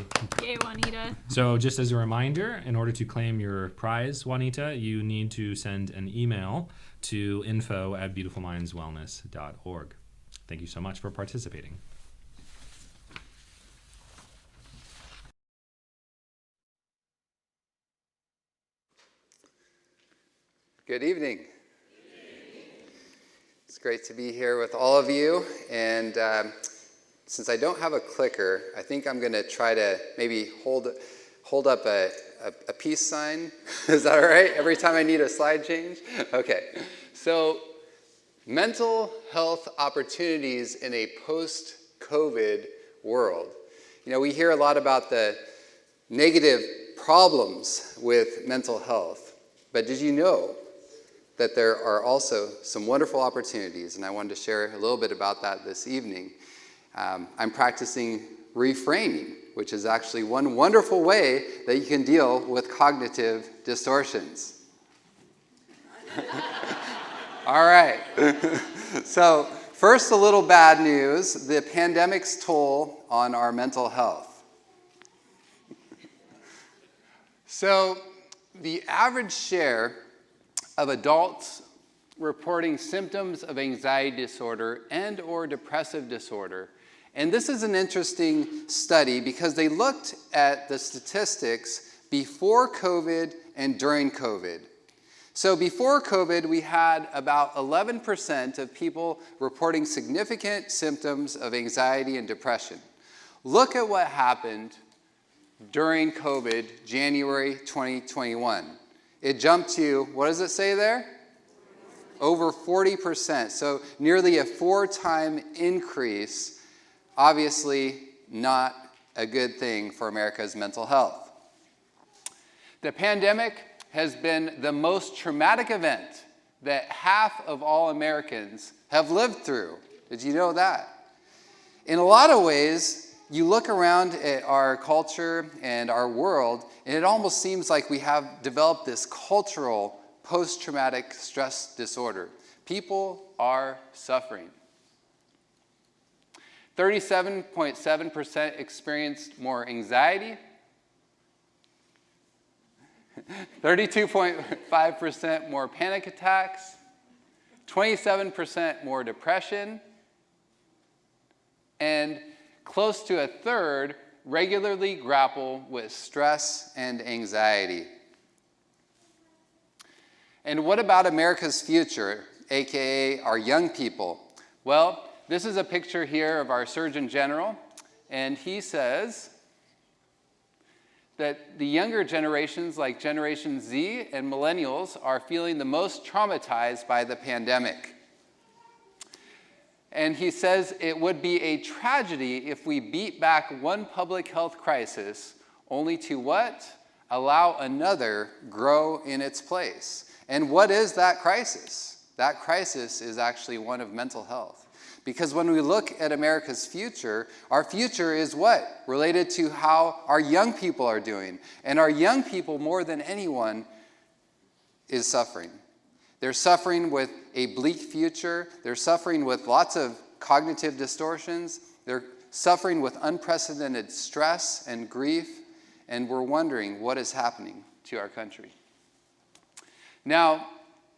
Yay, Juanita. So just as a reminder, in order to claim your prize, Juanita, you need to send an email to info@beautifulmindswellness.org. Thank you so much for participating. Good evening. It's great to be here with all of you. And since I don't have a clicker, I think I'm going to try to maybe hold up a peace sign. Is that all right? Every time I need a slide change? Okay. So mental health opportunities in a post-COVID world. You know, we hear a lot about the negative problems with mental health. But did you know that there are also some wonderful opportunities, and I wanted to share a little bit about that this evening. I'm practicing reframing, which is actually one wonderful way that you can deal with cognitive distortions. All right. So First, a little bad news, the pandemic's toll on our mental health. So, the average share of adults reporting symptoms of anxiety disorder and or depressive disorder. And this is an interesting study because they looked at the statistics before COVID and during COVID. So before COVID, we had about 11% of people reporting significant symptoms of anxiety and depression. Look at what happened during COVID, January 2021. It jumped to, what does it say there? Over 40%. So nearly a 4-time increase. Obviously not a good thing for America's mental health. The pandemic has been the most traumatic event that half of all Americans have lived through. Did you know that? In a lot of ways, you look around at our culture and our world, and it almost seems like we have developed this cultural post-traumatic stress disorder. People are suffering. 37.7% experienced more anxiety. 32.5% more panic attacks, 27% more depression, and close to a third regularly grapple with stress and anxiety. And what about America's future, aka our young people? Well, this is a picture here of our Surgeon General, and he says that the younger generations, like Generation Z and millennials, are feeling the most traumatized by the pandemic. And he says it would be a tragedy if we beat back one public health crisis only to what? Allow another grow in its place. And what is that crisis? That crisis is actually one of mental health. Because when we look at America's future, our future is what? Related to how our young people are doing. And our young people, more than anyone, is suffering. They're suffering with a bleak future. They're suffering with lots of cognitive distortions. They're suffering with unprecedented stress and grief. And we're wondering what is happening to our country. Now,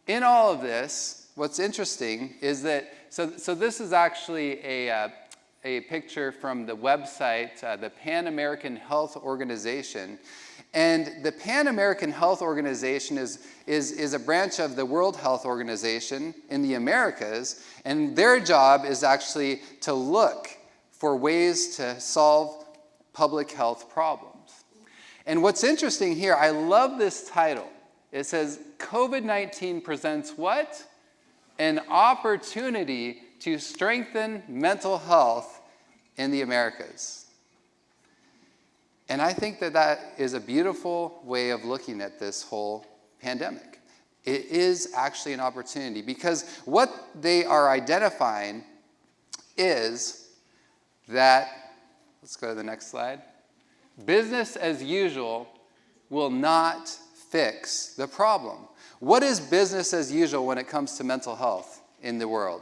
in all of this, what's interesting is that, so this is actually a picture from the website, the Pan American Health Organization. And the Pan American Health Organization is a branch of the World Health Organization in the Americas, and their job is actually to look for ways to solve public health problems. And what's interesting here, I love this title. It says, COVID-19 presents what? An opportunity to strengthen mental health in the Americas. And I think that that is a beautiful way of looking at this whole pandemic. It is actually an opportunity because what they are identifying is that, let's go to the next slide, business as usual will not fix the problem. What is business as usual when it comes to mental health in the world?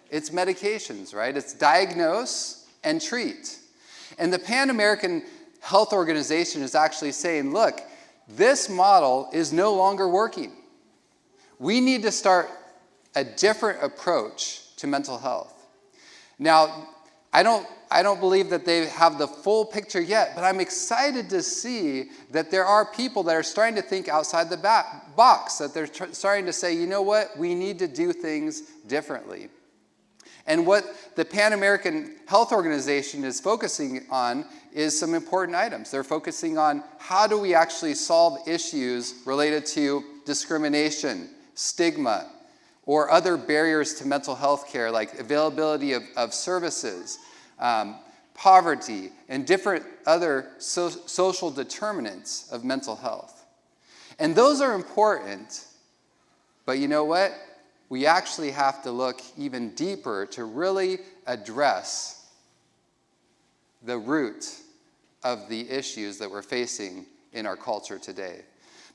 It's medications, right? It's diagnose and treat. And the Pan American Health Organization is actually saying, look, this model is no longer working. We need to start a different approach to mental health. Now, I don't believe that they have the full picture yet, but I'm excited to see that there are people that are starting to think outside the box, that they're starting to say, you know what, we need to do things differently. And what the Pan American Health Organization is focusing on is some important items. They're focusing on how do we actually solve issues related to discrimination, stigma, or other barriers to mental health care like availability of services, poverty, and different other social determinants of mental health. And those are important, but you know what? We actually have to look even deeper to really address the root of the issues that we're facing in our culture today.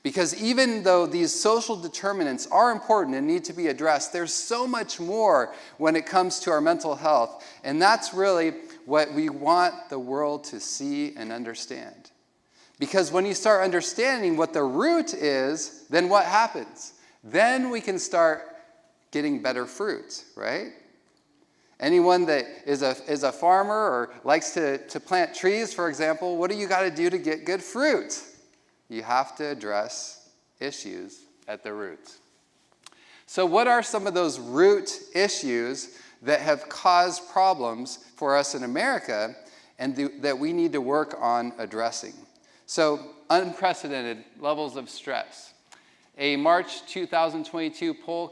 Because even though these social determinants are important and need to be addressed, there's so much more when it comes to our mental health. And that's really what we want the world to see and understand. Because when you start understanding what the root is, then what happens? Then we can start getting better fruit, right? Anyone that is a farmer or likes to plant trees, for example, what do you got to do to get good fruit? You have to address issues at the root. So what are some of those root issues that have caused problems for us in America and that we need to work on addressing? So unprecedented levels of stress. A March 2022 poll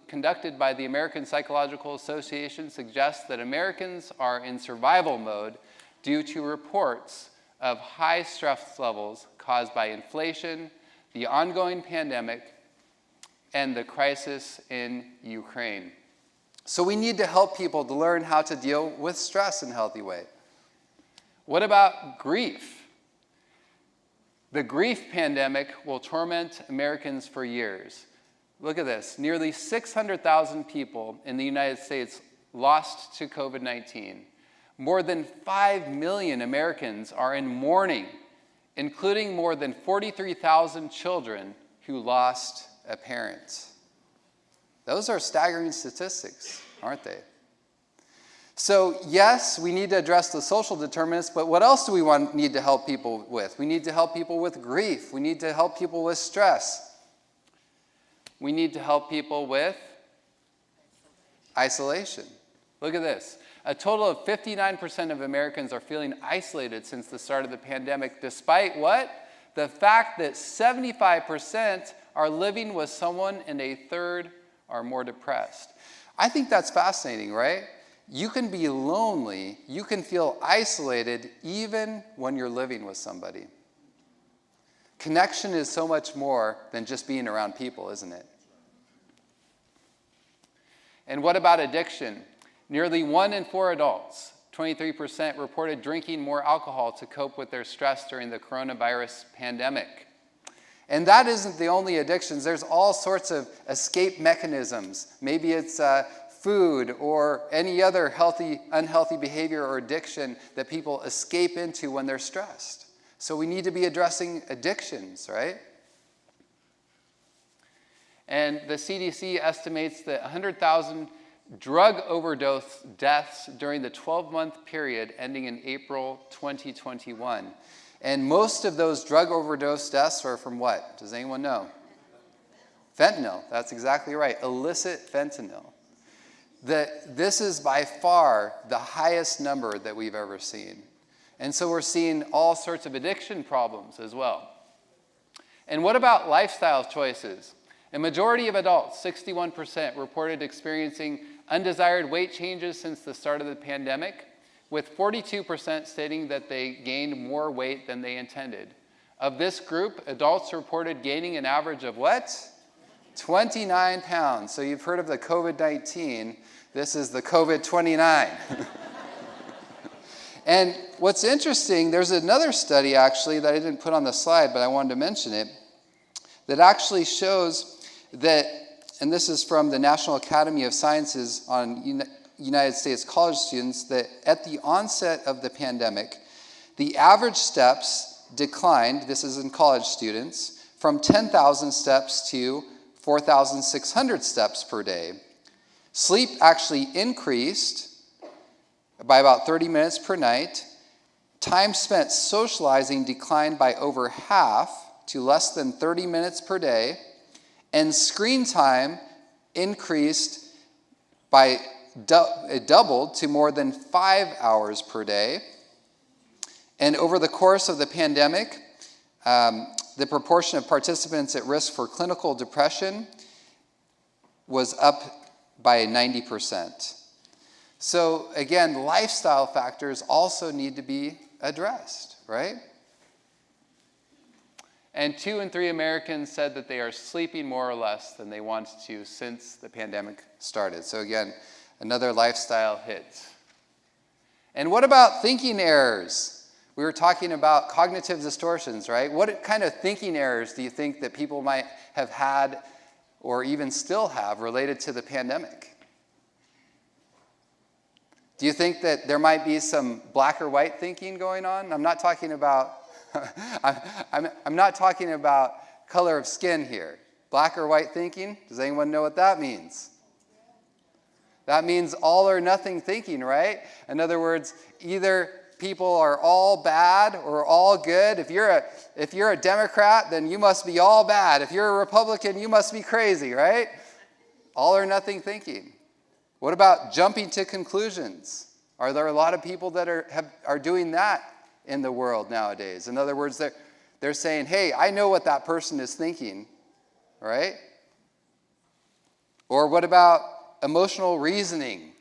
conducted by the American Psychological Association suggests that Americans are in survival mode due to reports of high stress levels caused by inflation, the ongoing pandemic, and the crisis in Ukraine. So we need to help people to learn how to deal with stress in a healthy way. What about grief? The grief pandemic will torment Americans for years. Look at this. Nearly 600,000 people in the United States lost to COVID-19. More than 5 million Americans are in mourning, including more than 43,000 children who lost a parent. Those are staggering statistics, aren't they? So yes, we need to address the social determinants, but what else do we need to help people with? We need to help people with grief. We need to help people with stress. We need to help people with isolation. Look at this. A total of 59% of Americans are feeling isolated since the start of the pandemic, despite what? The fact that 75% are living with someone and a third are more depressed. I think that's fascinating, right? You can be lonely, you can feel isolated even when you're living with somebody. Connection is so much more than just being around people, isn't it? And what about addiction? Nearly 1 in 4 adults, 23%, reported drinking more alcohol to cope with their stress during the coronavirus pandemic. And that isn't the only addictions. There's all sorts of escape mechanisms. Maybe it's food or any other unhealthy behavior or addiction that people escape into when they're stressed. So we need to be addressing addictions, right? And the CDC estimates that 100,000 drug overdose deaths during the 12-month period ending in April 2021. And most of those drug overdose deaths are from what? Does anyone know? Fentanyl. That's exactly right. Illicit fentanyl. This is by far the highest number that we've ever seen. And so we're seeing all sorts of addiction problems as well. And what about lifestyle choices? A majority of adults, 61%, reported experiencing undesired weight changes since the start of the pandemic, with 42% stating that they gained more weight than they intended. Of this group, adults reported gaining an average of what? 29 pounds. So you've heard of the COVID-19. This is the COVID-29. And what's interesting, there's another study actually that I didn't put on the slide, but I wanted to mention it, that actually shows that, and this is from the National Academy of Sciences on United States college students, that at the onset of the pandemic, the average steps declined, this is in college students, from 10,000 steps to 4,600 steps per day. Sleep actually increased by about 30 minutes per night. Time spent socializing declined by over half to less than 30 minutes per day. And screen time increased by it doubled to more than 5 hours per day. And over the course of the pandemic, the proportion of participants at risk for clinical depression was up by 90%. So again, lifestyle factors also need to be addressed, right? And 2 in 3 Americans said that they are sleeping more or less than they wanted to since the pandemic started. So again, another lifestyle hit. And what about thinking errors? We were talking about cognitive distortions, right? What kind of thinking errors do you think that people might have had or even still have related to the pandemic? Do you think that there might be some black or white thinking going on? I'm not talking about I'm not talking about color of skin here. Black or white thinking, does anyone know what that means? That means all or nothing thinking, right? In other words, either people are all bad or all good. If you're a Democrat, then you must be all bad. If you're a Republican, you must be crazy, right? All or nothing thinking. What about jumping to conclusions? Are there a lot of people that are doing that in the world nowadays? In other words, they're saying, hey, I know what that person is thinking, right? Or what about emotional reasoning?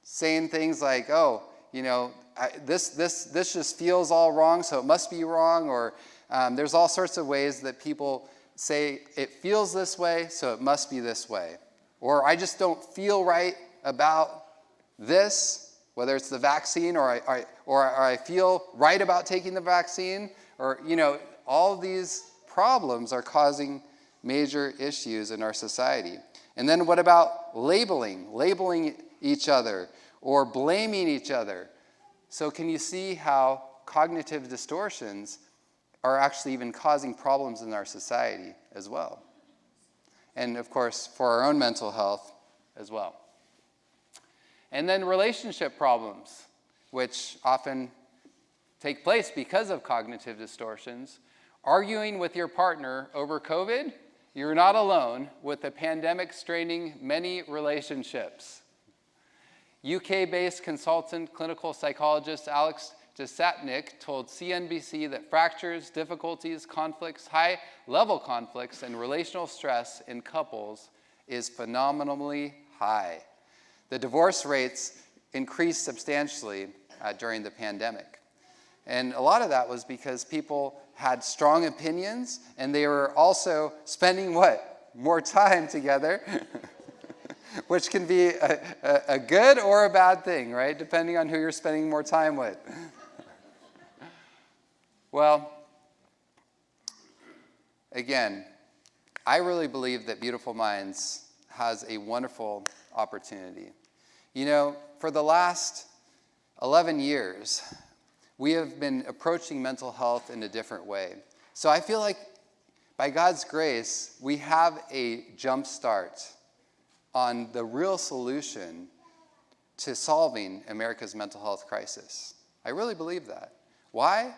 Saying things like, oh, this just feels all wrong, so it must be wrong. Or there's all sorts of ways that people say it feels this way, so it must be this way. Or I just don't feel right about this, whether it's the vaccine or I feel right about taking the vaccine. Or, all these problems are causing major issues in our society. And then what about labeling each other or blaming each other? So can you see how cognitive distortions are actually even causing problems in our society as well? And of course, for our own mental health as well. And then relationship problems, which often take place because of cognitive distortions. Arguing with your partner over COVID, you're not alone with the pandemic straining many relationships. UK-based consultant clinical psychologist Alex Jasatnik told CNBC that fractures, difficulties, conflicts, high-level conflicts, and relational stress in couples is phenomenally high. The divorce rates increased substantially during the pandemic. And a lot of that was because people had strong opinions, and they were also spending what? More time together, which can be a good or a bad thing, right? Depending on who you're spending more time with. Well, again, I really believe that Beautiful Minds has a wonderful opportunity. For the last 11 years, we have been approaching mental health in a different way. So I feel like by God's grace, we have a jump start on the real solution to solving America's mental health crisis. I really believe that. Why?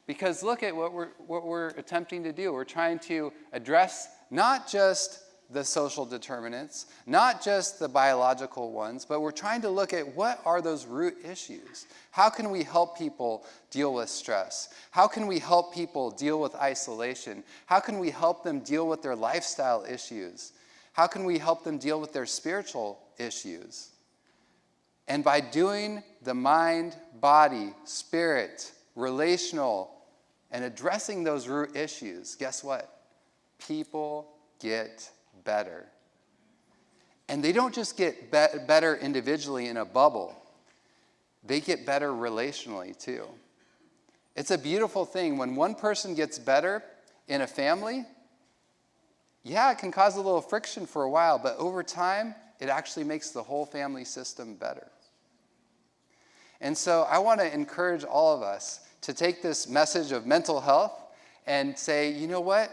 Because look at what we're attempting to do. We're trying to address not just the social determinants, not just the biological ones, but we're trying to look at what are those root issues. How can we help people deal with stress? How can we help people deal with isolation? How can we help them deal with their lifestyle issues? How can we help them deal with their spiritual issues? And by doing the mind, body, spirit, relational, and addressing those root issues, guess what? People get better. And they don't just get better individually in a bubble. They get better relationally too. It's a beautiful thing. When one person gets better in a family, yeah, it can cause a little friction for a while, but over time, it actually makes the whole family system better. And so I want to encourage all of us to take this message of mental health and say, you know what?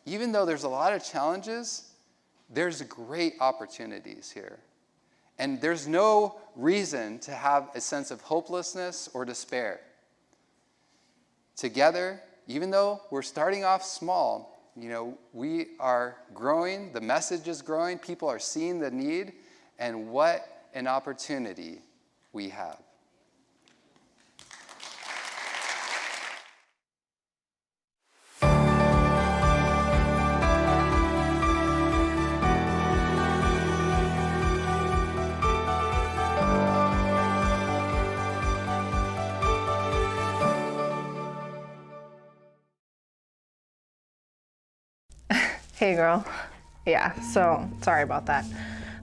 Even though there's a lot of challenges, there's great opportunities here. And there's no reason to have a sense of hopelessness or despair. Together, even though we're starting off small, we are growing, the message is growing, people are seeing the need, and what an opportunity we have. Hey girl. Yeah, so sorry about that.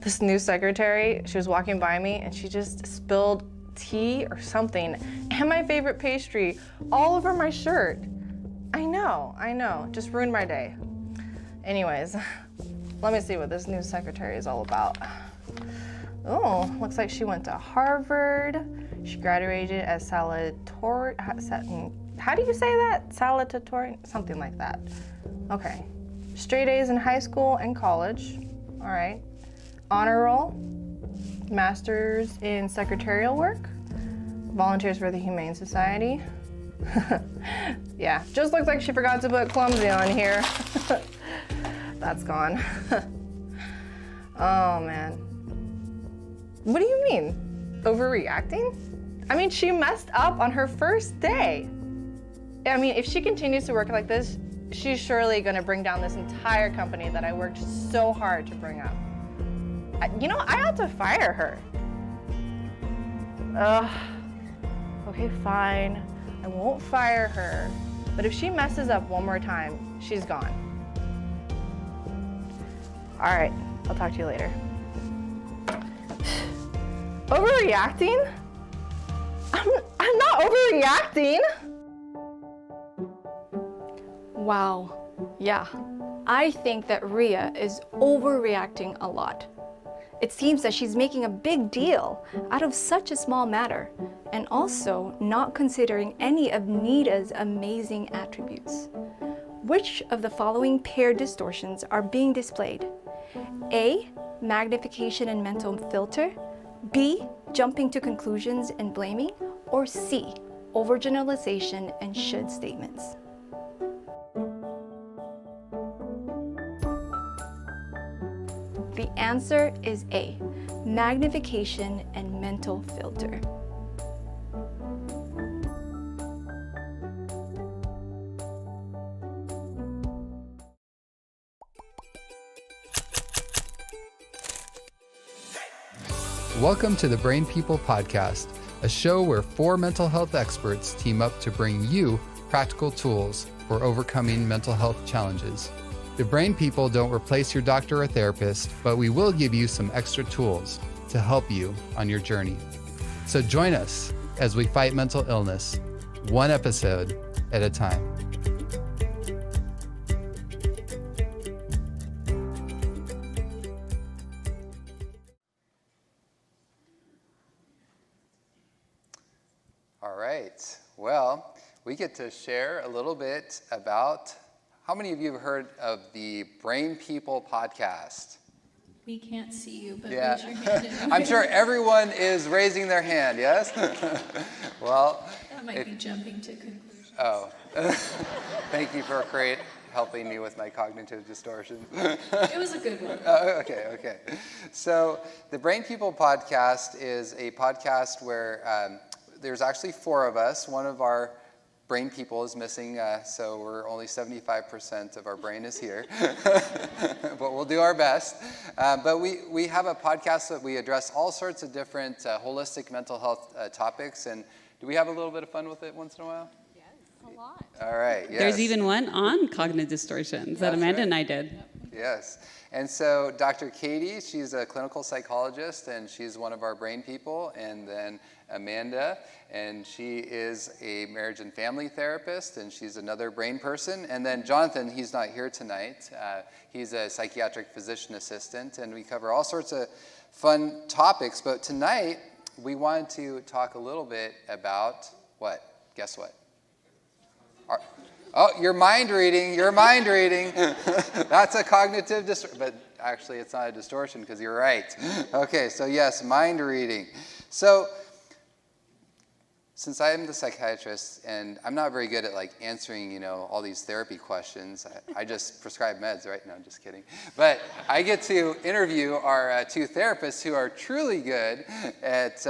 This new secretary, she was walking by me and she just spilled tea or something, and my favorite pastry all over my shirt. I know, just ruined my day. Anyways, let me see what this new secretary is all about. Oh, looks like she went to Harvard. She graduated as salutatorian. How do you say that? Salutatorian? Something like that. Okay. Straight A's in high school and college. All right. Honor roll. Master's in secretarial work. Volunteers for the Humane Society. Yeah, just looks like she forgot to put clumsy on here. That's gone. Oh man. What do you mean? Overreacting? I mean, she messed up on her first day. I mean, if she continues to work like this, she's surely gonna bring down this entire company that I worked so hard to bring up. You know, I ought to fire her. Okay, fine. I won't fire her. But if she messes up one more time, she's gone. All right, I'll talk to you later. Overreacting? I'm not overreacting. Wow. Yeah. I think that Rhea is overreacting a lot. It seems that she's making a big deal out of such a small matter, and also not considering any of Nita's amazing attributes. Which of the following paired distortions are being displayed? A, magnification and mental filter, B, jumping to conclusions and blaming, or C, overgeneralization and should statements. The answer is A, magnification and mental filter. Welcome to the Brain People Podcast, a show where 4 mental health experts team up to bring you practical tools for overcoming mental health challenges. The Brain People don't replace your doctor or therapist, but we will give you some extra tools to help you on your journey. So join us as we fight mental illness, one episode at a time. All right. Well, we get to share a little bit about how many of you have heard of the Brain People podcast? We can't see you, but Yeah. raise your hand. I'm sure everyone is raising their hand, yes? Well, That might be jumping to conclusions. Oh, thank you for helping me with my cognitive distortions. It was a good one. Okay. So the Brain People podcast is a podcast where there's actually 4 of us. One of our brain people is missing, so we're only 75% of our brain is here. But we'll do our best. But we have a podcast that we address all sorts of different holistic mental health topics. And do we have a little bit of fun with it once in a while? Yes, a lot. All right, yes. There's even one on cognitive distortions that Amanda and I did. Yes. And so Dr. Katie, she's a clinical psychologist, and she's one of our brain people. And then Amanda, and she is a marriage and family therapist, and she's another brain person. And then Jonathan, he's not here tonight. He's a psychiatric physician assistant, and we cover all sorts of fun topics. But tonight, we wanted to talk a little bit about what? Guess what? You're mind reading. That's a cognitive distortion. But actually, it's not a distortion because you're right. Okay, so yes, mind reading. So since I'm the psychiatrist and I'm not very good at answering, all these therapy questions, I just prescribe meds, right? No, I'm just kidding. But I get to interview our 2 therapists who are truly good at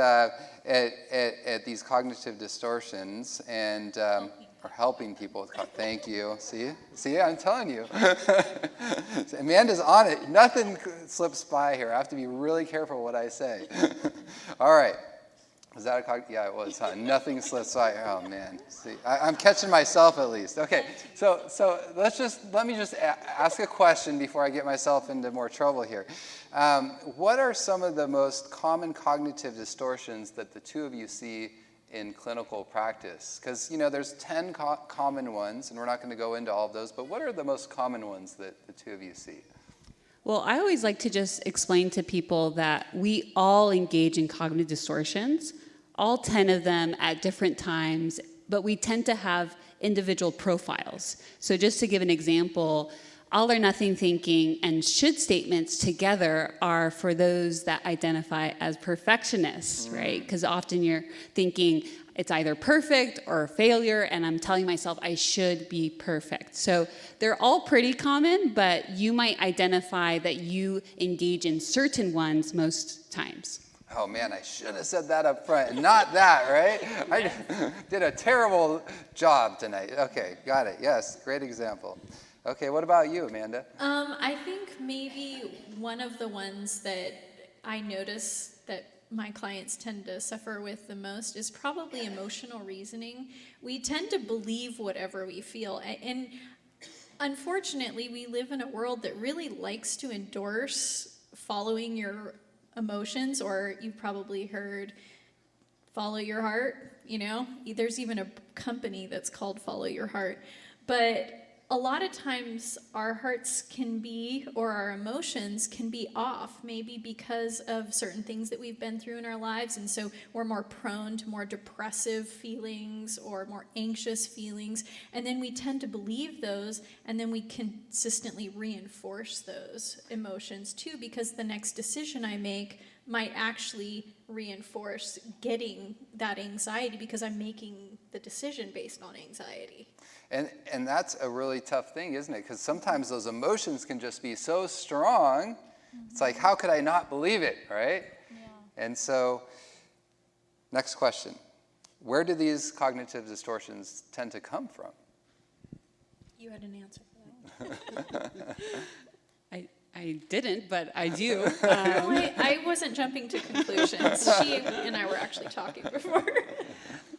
these cognitive distortions and are helping people with thank you. See, I'm telling you. Amanda's on it. Nothing slips by here. I have to be really careful what I say. All right. Was that yeah, it was, huh? Nothing slips by. Oh man, see, I'm catching myself at least. Okay, so let me just ask a question before I get myself into more trouble here. What are some of the most common cognitive distortions that the two of you see in clinical practice? Because there's 10 common ones, and we're not going to go into all of those. But what are the most common ones that the two of you see? Well, I always like to just explain to people that we all engage in cognitive distortions, all 10 of them at different times, but we tend to have individual profiles. So just to give an example, all or nothing thinking and should statements together are for those that identify as perfectionists, right? Because often you're thinking it's either perfect or a failure, and I'm telling myself I should be perfect. So they're all pretty common, but you might identify that you engage in certain ones most times. Oh man, I should have said that up front, and not that, right? I did a terrible job tonight. Okay, got it. Yes, great example. Okay, what about you, Amanda? I think maybe one of the ones that I notice that my clients tend to suffer with the most is probably emotional reasoning. We tend to believe whatever we feel. And unfortunately, we live in a world that really likes to endorse following your emotions, or you've probably heard follow your heart, There's even a company that's called Follow Your Heart. But a lot of times our hearts can be, or our emotions can be off, maybe because of certain things that we've been through in our lives, and so we're more prone to more depressive feelings or more anxious feelings, and then we tend to believe those, and then we consistently reinforce those emotions too, because the next decision I make might actually reinforce getting that anxiety because I'm making the decision based on anxiety. And that's a really tough thing, isn't it? Because sometimes those emotions can just be so strong. It's like, how could I not believe it, right? Yeah. And so, next question. Where do these cognitive distortions tend to come from? You had an answer for that one. I didn't, but I do. I wasn't jumping to conclusions. She and I were actually talking before.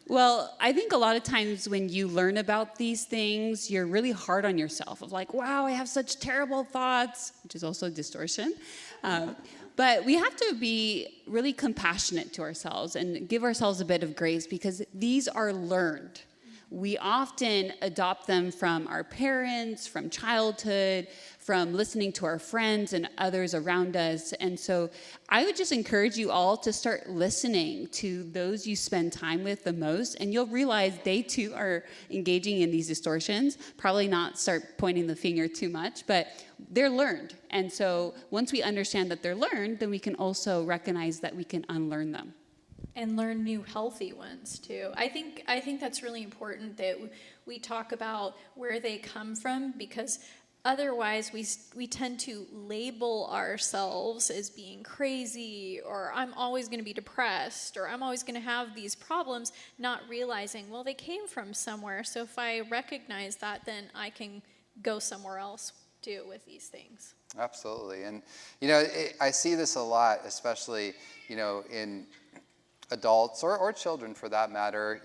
Well, I think a lot of times when you learn about these things, you're really hard on yourself of like, wow, I have such terrible thoughts, which is also a distortion. But we have to be really compassionate to ourselves and give ourselves a bit of grace because these are learned. We often adopt them from our parents, from childhood, from listening to our friends and others around us. And so I would just encourage you all to start listening to those you spend time with the most, and you'll realize they too are engaging in these distortions. Probably not start pointing the finger too much, but they're learned. And so once we understand that they're learned, then we can also recognize that we can unlearn them. And learn new healthy ones too. I think that's really important that we talk about where they come from, because otherwise we tend to label ourselves as being crazy, or I'm always going to be depressed, or I'm always going to have these problems, not realizing, well, they came from somewhere. So if I recognize that, then I can go somewhere else too with these things. Absolutely. And I see this a lot, especially in adults or children for that matter,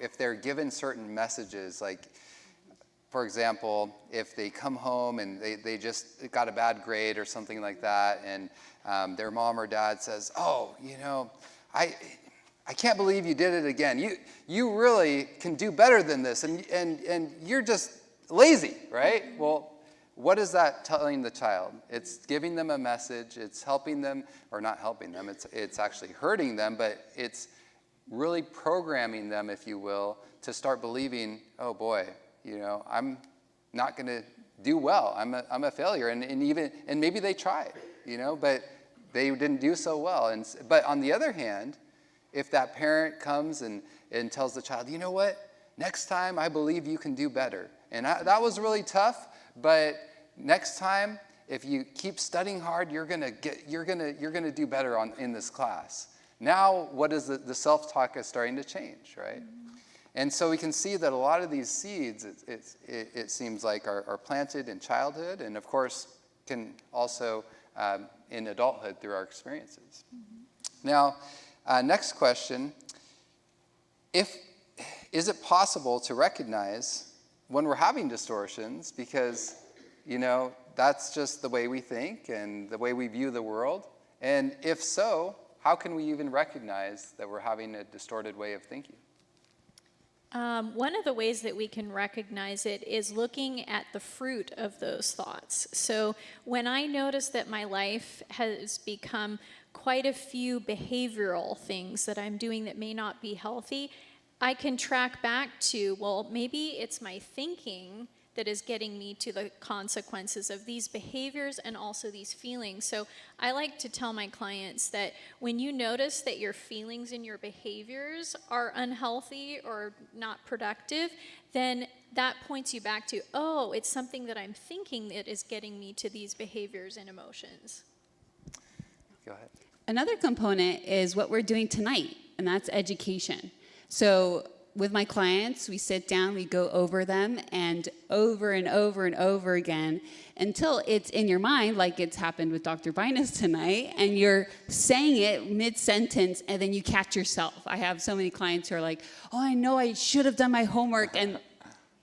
if they're given certain messages, like, for example, if they come home and they just got a bad grade or something like that, and their mom or dad says, oh, I can't believe you did it again. You really can do better than this, and you're just lazy, right? Well, what is that telling the child? It's giving them a message. It's helping them, or not helping them. It's actually hurting them, but it's really programming them, if you will, to start believing, oh boy, I'm not going to do well. I'm a failure, and maybe they tried, but they didn't do so well. But on the other hand, if that parent comes and tells the child, you know what, next time I believe you can do better, and that was really tough. But next time, if you keep studying hard, you're gonna do better in this class. Now, what is the self-talk is starting to change, right? Mm-hmm. And so we can see that a lot of these seeds, it seems like, are planted in childhood, and of course can also in adulthood through our experiences. Mm-hmm. Now, next question. is it possible to recognize when we're having distortions, because, that's just the way we think and the way we view the world? And if so, how can we even recognize that we're having a distorted way of thinking? One of the ways that we can recognize it is looking at the fruit of those thoughts. So when I notice that my life has become quite a few behavioral things that I'm doing that may not be healthy, I can track back to, well, maybe it's my thinking that is getting me to the consequences of these behaviors and also these feelings. So I like to tell my clients that when you notice that your feelings and your behaviors are unhealthy or not productive, then that points you back to, oh, it's something that I'm thinking that is getting me to these behaviors and emotions. Go ahead. Another component is what we're doing tonight, and that's education. So with my clients, we sit down, we go over them, and over and over and over again until it's in your mind, like it's happened with Dr. Binus tonight, and you're saying it mid-sentence, and then you catch yourself. I have so many clients who are like, oh, I know I should have done my homework, and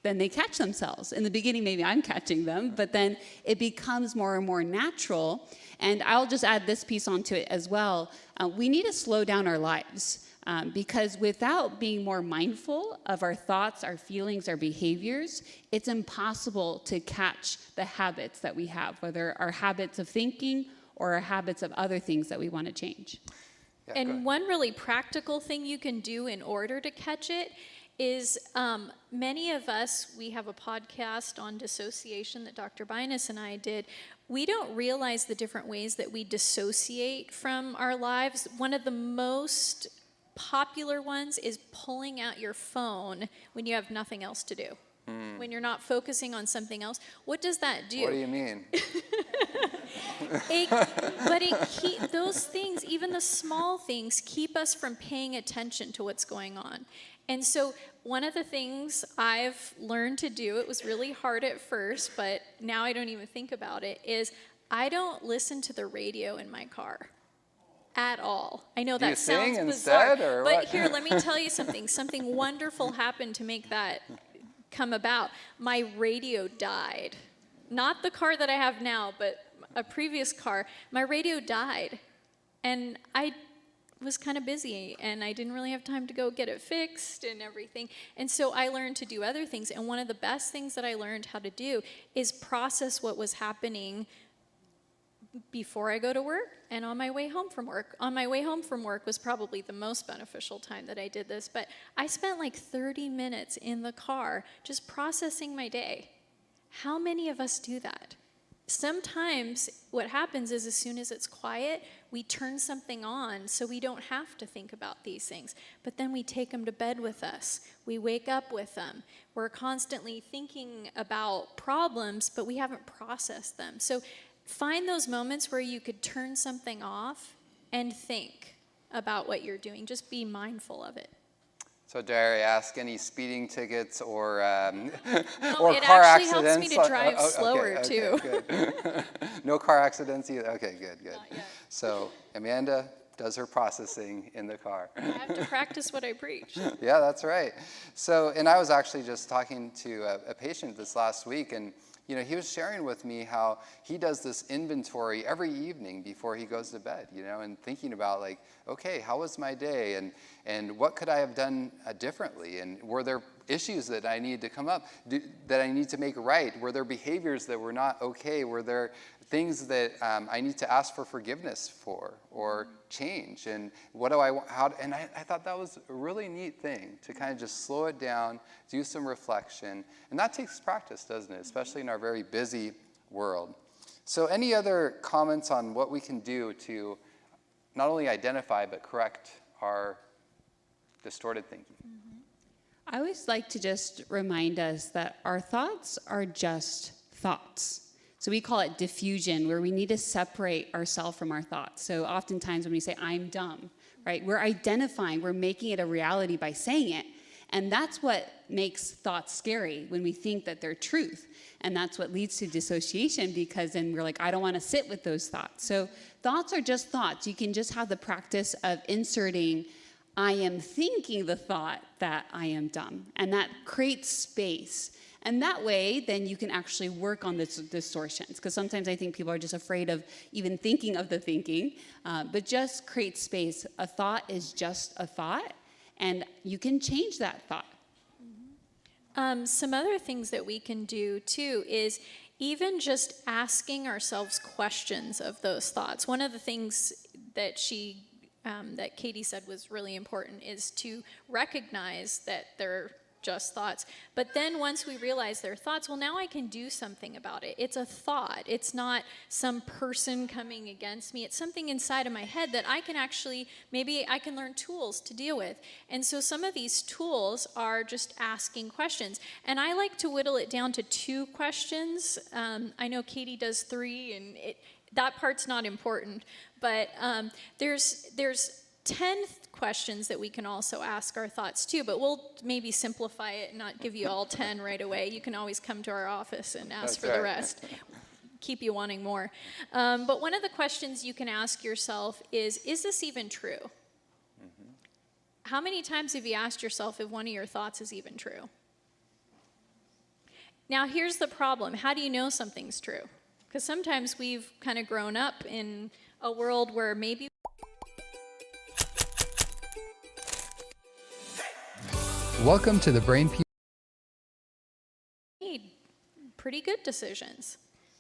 then they catch themselves. In the beginning, maybe I'm catching them, but then it becomes more and more natural. And I'll just add this piece onto it as well. We need to slow down our lives. Because without being more mindful of our thoughts, our feelings, our behaviors, it's impossible to catch the habits that we have, whether our habits of thinking or our habits of other things that we want to change. Yeah, and one really practical thing you can do in order to catch it is many of us, we have a podcast on dissociation that Dr. Binus and I did. We don't realize the different ways that we dissociate from our lives. One of the most popular ones is pulling out your phone when you have nothing else to do. When you're not focusing on something else. What does that do? What do you mean? Those things, even the small things, keep us from paying attention to what's going on. And so one of the things I've learned to do, it was really hard at first, but now I don't even think about it, is I don't listen to the radio in my car. At all. I know that sounds bizarre, but here, let me tell you something. Something wonderful happened to make that come about. My radio died. Not the car that I have now, but a previous car. My radio died, and I was kind of busy, and I didn't really have time to go get it fixed and everything. And so I learned to do other things, and one of the best things that I learned how to do is process what was happening before I go to work and on my way home from work. On my way home from work was probably the most beneficial time that I did this, but I spent like 30 minutes in the car just processing my day. How many of us do that? Sometimes what happens is as soon as it's quiet, we turn something on so we don't have to think about these things. But then we take them to bed with us. We wake up with them. We're constantly thinking about problems, but we haven't processed them. So find those moments where you could turn something off and think about what you're doing. Just be mindful of it. So dare I ask, any speeding tickets or No, or it car actually accidents? helps me to drive slower, too. Good. No car accidents either. Okay, good. So Amanda does her processing in the car. I have to practice what I preach. Yeah, that's right. So, and I was actually just talking to a patient this last week, and he was sharing with me how he does this inventory every evening before he goes to bed, and thinking about like, okay, how was my day, and what could I have done differently, and were there issues that I need to come up, that I need to make right? Were there behaviors that were not okay? Were there things that I need to ask for forgiveness for or change? And what do I want? And I thought that was a really neat thing to kind of just slow it down, do some reflection. And that takes practice, doesn't it? Especially in our very busy world. So any other comments on what we can do to not only identify but correct our distorted thinking? I always like to just remind us that our thoughts are just thoughts. So we call it diffusion, where we need to separate ourselves from our thoughts. So oftentimes when we say, I'm dumb, right, we're identifying, we're making it a reality by saying it. And that's what makes thoughts scary, when we think that they're truth. And that's what leads to dissociation, because then we're like, I don't want to sit with those thoughts. So thoughts are just thoughts. You can just have the practice of inserting, I am thinking the thought that I am dumb. And that creates space. And that way, then you can actually work on the distortions. Because sometimes I think people are just afraid of even thinking of the thinking. But just create space. A thought is just a thought. And you can change that thought. Some other things that we can do too is even just asking ourselves questions of those thoughts. One of the things that that Katie said was really important is to recognize that they're just thoughts. But then once we realize they're thoughts, well, now I can do something about it. It's a thought. It's not some person coming against me. It's something inside of my head that I can actually, maybe I can learn tools to deal with. And so some of these tools are just asking questions. And I like to whittle it down to 2 questions. I know Katie does 3, and that part's not important. But there's 10 questions that we can also ask our thoughts too, but we'll maybe simplify it and not give you all 10 right away. You can always come to our office and ask for the rest. Keep you wanting more. But one of the questions you can ask yourself is this even true? Mm-hmm. How many times have you asked yourself if one of your thoughts is even true? Now here's the problem. How do you know something's true? Because sometimes we've kind of grown up in a world where maybe Welcome to the Brain People. Made pretty good decisions.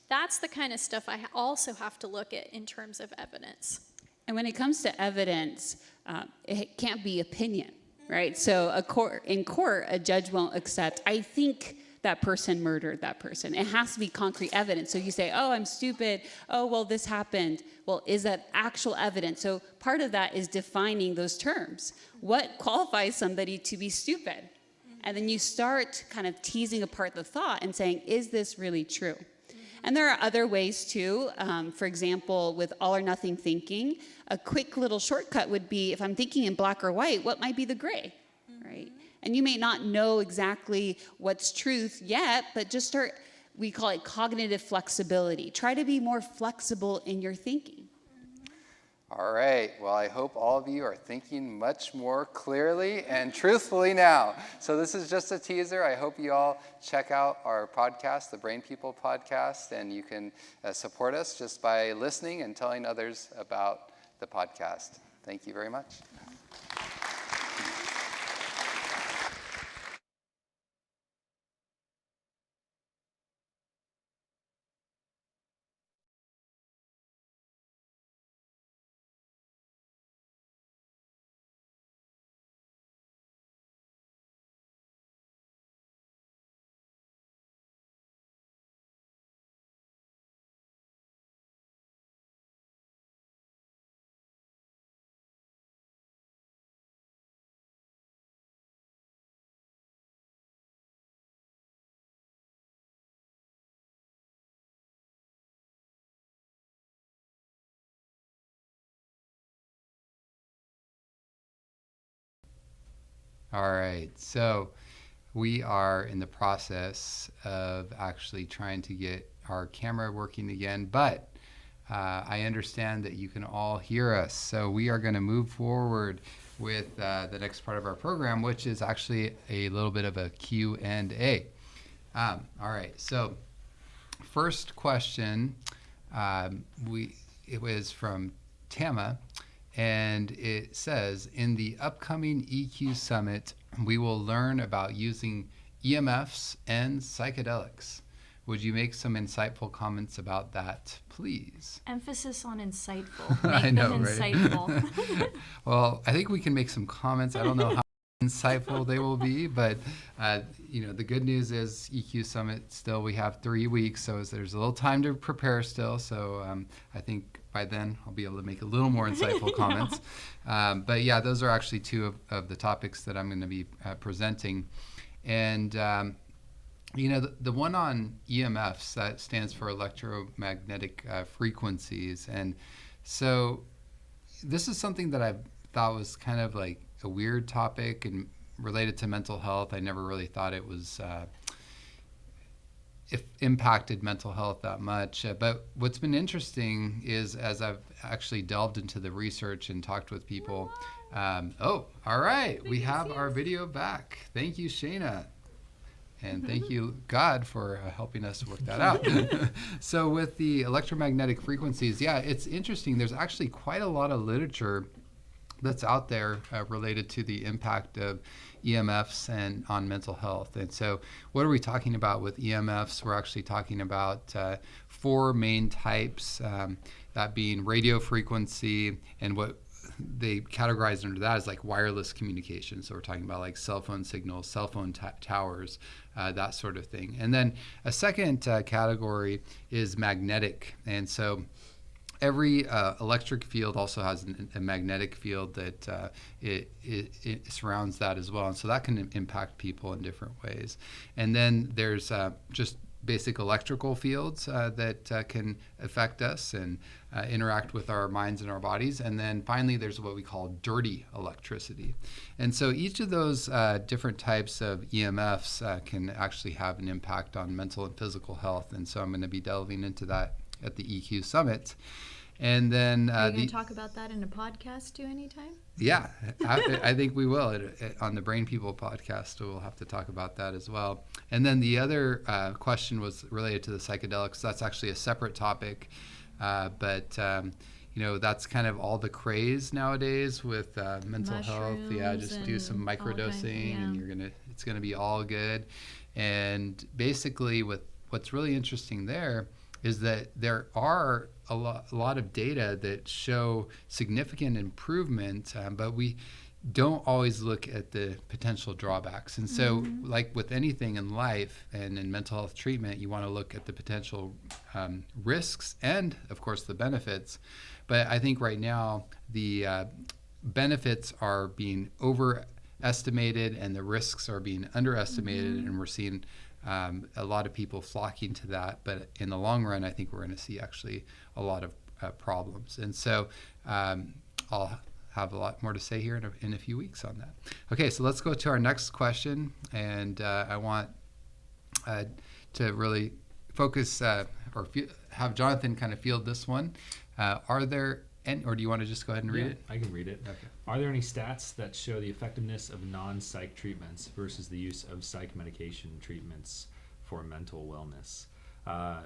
That's the kind of stuff I also have to look at in terms of evidence. And when it comes to evidence, it can't be opinion, right? So in court, a judge won't accept, I think that person murdered that person. It has to be concrete evidence. So you say, oh, I'm stupid. Oh, well, this happened. Well, is that actual evidence? So part of that is defining those terms. What qualifies somebody to be stupid? And then you start kind of teasing apart the thought and saying, is this really true? And there are other ways too. For example, with all or nothing thinking, a quick little shortcut would be, if I'm thinking in black or white, what might be the gray, right? And you may not know exactly what's truth yet, but just start, we call it cognitive flexibility. Try to be more flexible in your thinking. All right. Well, I hope all of you are thinking much more clearly and truthfully now. So this is just a teaser. I hope you all check out our podcast, the Brain People podcast, and you can support us just by listening and telling others about the podcast. Thank you very much. All right, so we are in the process of actually trying to get our camera working again, but I understand that you can all hear us. So we are going to move forward with the next part of our program, which is actually a little bit of a Q&A. All right, so first question, it was from Tama. And it says, in the upcoming EQ Summit, we will learn about using EMFs and psychedelics. Would you make some insightful comments about that, please? Emphasis on insightful. Make I know, them right? insightful. Well, I think we can make some comments. I don't know how insightful they will be, but the good news is EQ Summit still, we have 3 weeks, so there's a little time to prepare still. So I think by then I'll be able to make a little more insightful comments. But yeah, those are actually 2 of the topics that I'm going to be presenting. And the one on EMFs, that stands for electromagnetic frequencies. And so this is something that I thought was kind of like a weird topic and related to mental health. I never really thought it was it impacted mental health that much. But what's been interesting is, as I've actually delved into the research and talked with people, All right. We have our video back. Thank you, Shayna. And thank you, God, for helping us work that out. So with the electromagnetic frequencies, yeah, it's interesting. There's actually quite a lot of literature that's out there related to the impact of EMFs and on mental health. And so what are we talking about with EMFs? We're actually talking about 4 main types, that being radio frequency, and what they categorize under that as like wireless communication. So we're talking about like cell phone signals, cell phone towers, that sort of thing. And then a second category is magnetic. And so every electric field also has a magnetic field that it surrounds that as well. And so that can impact people in different ways. And then there's just basic electrical fields that can affect us and interact with our minds and our bodies. And then finally, there's what we call dirty electricity. And so each of those different types of EMFs can actually have an impact on mental and physical health. And so I'm going to be delving into that at the EQ Summit. And then are you going to talk about that in a podcast too anytime? Yeah, I think we will. On the Brain People podcast, we'll have to talk about that as well. And then the other question was related to the psychedelics. That's actually a separate topic. But that's kind of all the craze nowadays with mental health. Yeah, just do some microdosing and it's going to be all good. And basically what's really interesting there is that there are a lot of data that show significant improvement, but we don't always look at the potential drawbacks. And so like with anything in life and in mental health treatment, you want to look at the potential risks and, of course, the benefits. But I think right now the benefits are being overestimated and the risks are being underestimated, and we're seeing a lot of people flocking to that, but in the long run, I think we're going to see actually a lot of problems. And so I'll have a lot more to say here in a few weeks on that. Okay, so let's go to our next question, and I want to really focus have Jonathan kind of field this one. Are there or do you want to just go ahead and read it? I can read it. Okay. Are there any stats that show the effectiveness of non-psych treatments versus the use of psych medication treatments for mental wellness?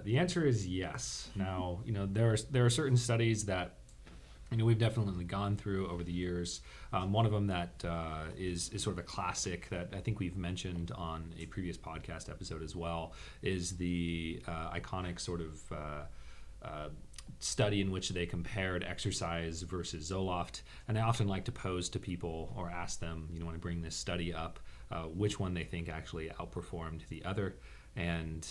The answer is yes. Now, there are certain studies that we've definitely gone through over the years. One of them that is sort of a classic that I think we've mentioned on a previous podcast episode as well is the iconic sort of study in which they compared exercise versus Zoloft. And I often like to pose to people or ask them, when I bring this study up, which one they think actually outperformed the other. And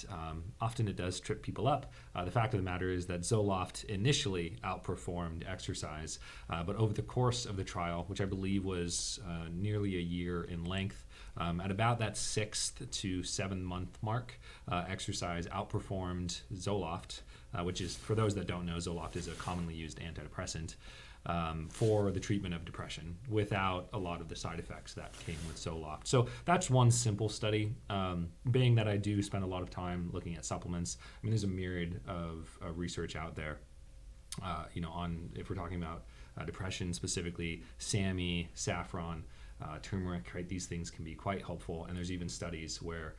often it does trip people up. The fact of the matter is that Zoloft initially outperformed exercise, but over the course of the trial, which I believe was nearly a year in length, at about that 6th to 7 month mark, exercise outperformed Zoloft, which is, for those that don't know, Zoloft is a commonly used antidepressant for the treatment of depression without a lot of the side effects that came with Zoloft. So that's one simple study. Being that I do spend a lot of time looking at supplements, there's a myriad of research out there, on, if we're talking about depression specifically, SAMe, saffron, turmeric, right? These things can be quite helpful. And there's even studies where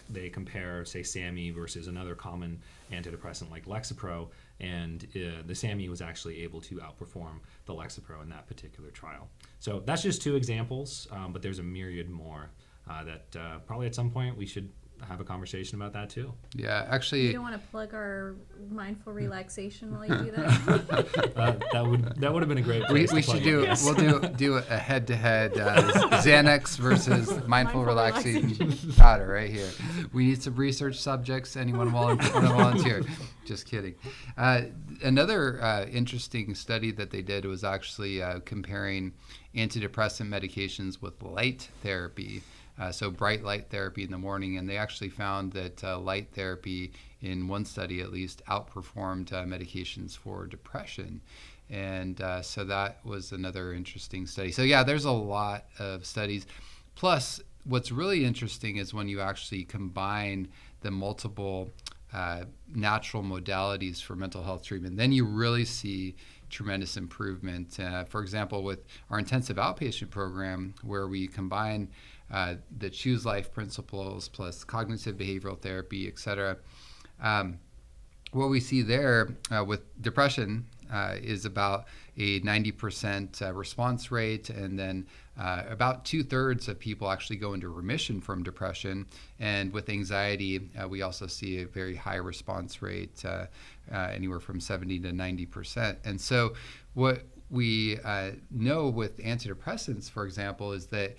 they compare, say, SAMe versus another common antidepressant like Lexapro, and the SAMe was actually able to outperform the Lexapro in that particular trial. So that's just 2 examples, but there's a myriad more that probably at some point we should have a conversation about that too. Yeah, actually. You don't want to plug our mindful relaxation while you do that? that would have been a great place. We should we'll do a head-to-head Xanax versus mindful relaxation powder right here. We need some research subjects. Anyone want to volunteer? Just kidding. Another interesting study that they did was actually comparing antidepressant medications with light therapy. So bright light therapy in the morning, and they actually found that light therapy, in one study at least, outperformed medications for depression. And so that was another interesting study. So yeah, there's a lot of studies. Plus, what's really interesting is when you actually combine the multiple natural modalities for mental health treatment, then you really see tremendous improvement. For example, with our intensive outpatient program, where we combine the Choose Life principles plus cognitive behavioral therapy, et cetera, what we see there with depression is about a 90% response rate, and then about 2/3 of people actually go into remission from depression. And with anxiety, we also see a very high response rate, anywhere from 70 to 90%. And so what we know with antidepressants, for example, is that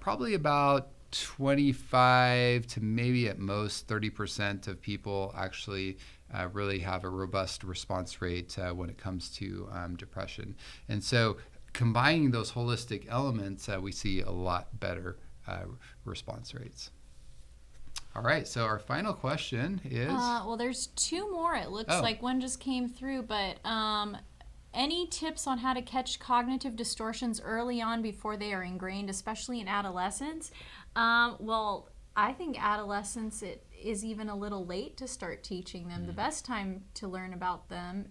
probably about 25 to maybe at most 30% of people actually really have a robust response rate when it comes to depression. And so combining those holistic elements, we see a lot better response rates. All right, so our final question is... well, there's two more. It looks like one just came through, but any tips on how to catch cognitive distortions early on before they are ingrained, especially in adolescence? Well, I think adolescence, it is even a little late to start teaching them. The best time to learn about them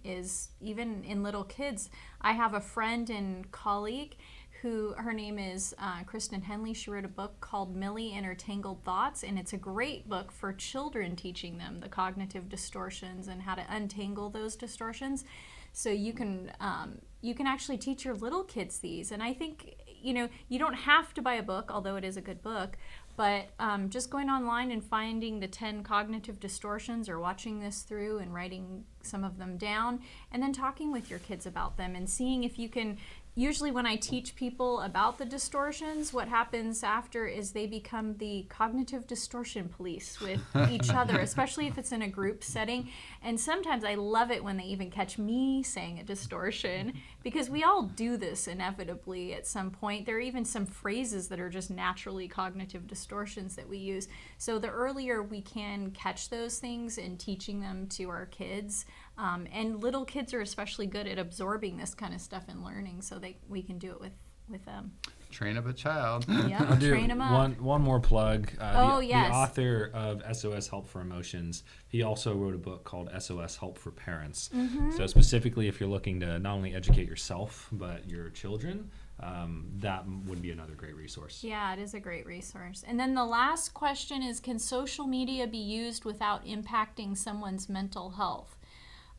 is even in little kids. I have a friend and colleague who, her name is Kristen Henley. She wrote a book called Millie and Her Tangled Thoughts, and it's a great book for children, teaching them the cognitive distortions and how to untangle those distortions. So you can actually teach your little kids these. And I think, you don't have to buy a book, although it is a good book, but just going online and finding the 10 cognitive distortions, or watching this through and writing some of them down, and then talking with your kids about them and seeing if you can. Usually when I teach people about the distortions, what happens after is they become the cognitive distortion police with each other, especially if it's in a group setting. And sometimes I love it when they even catch me saying a distortion, because we all do this inevitably at some point. There are even some phrases that are just naturally cognitive distortions that we use. So the earlier we can catch those things and teaching them to our kids, and little kids are especially good at absorbing this kind of stuff and learning, so we can do it with them. Train up a child. Yeah, train them up. One more plug. Yes. The author of SOS Help for Emotions, he also wrote a book called SOS Help for Parents. Mm-hmm. So specifically, if you're looking to not only educate yourself, but your children, that would be another great resource. Yeah, it is a great resource. And then the last question is, can social media be used without impacting someone's mental health?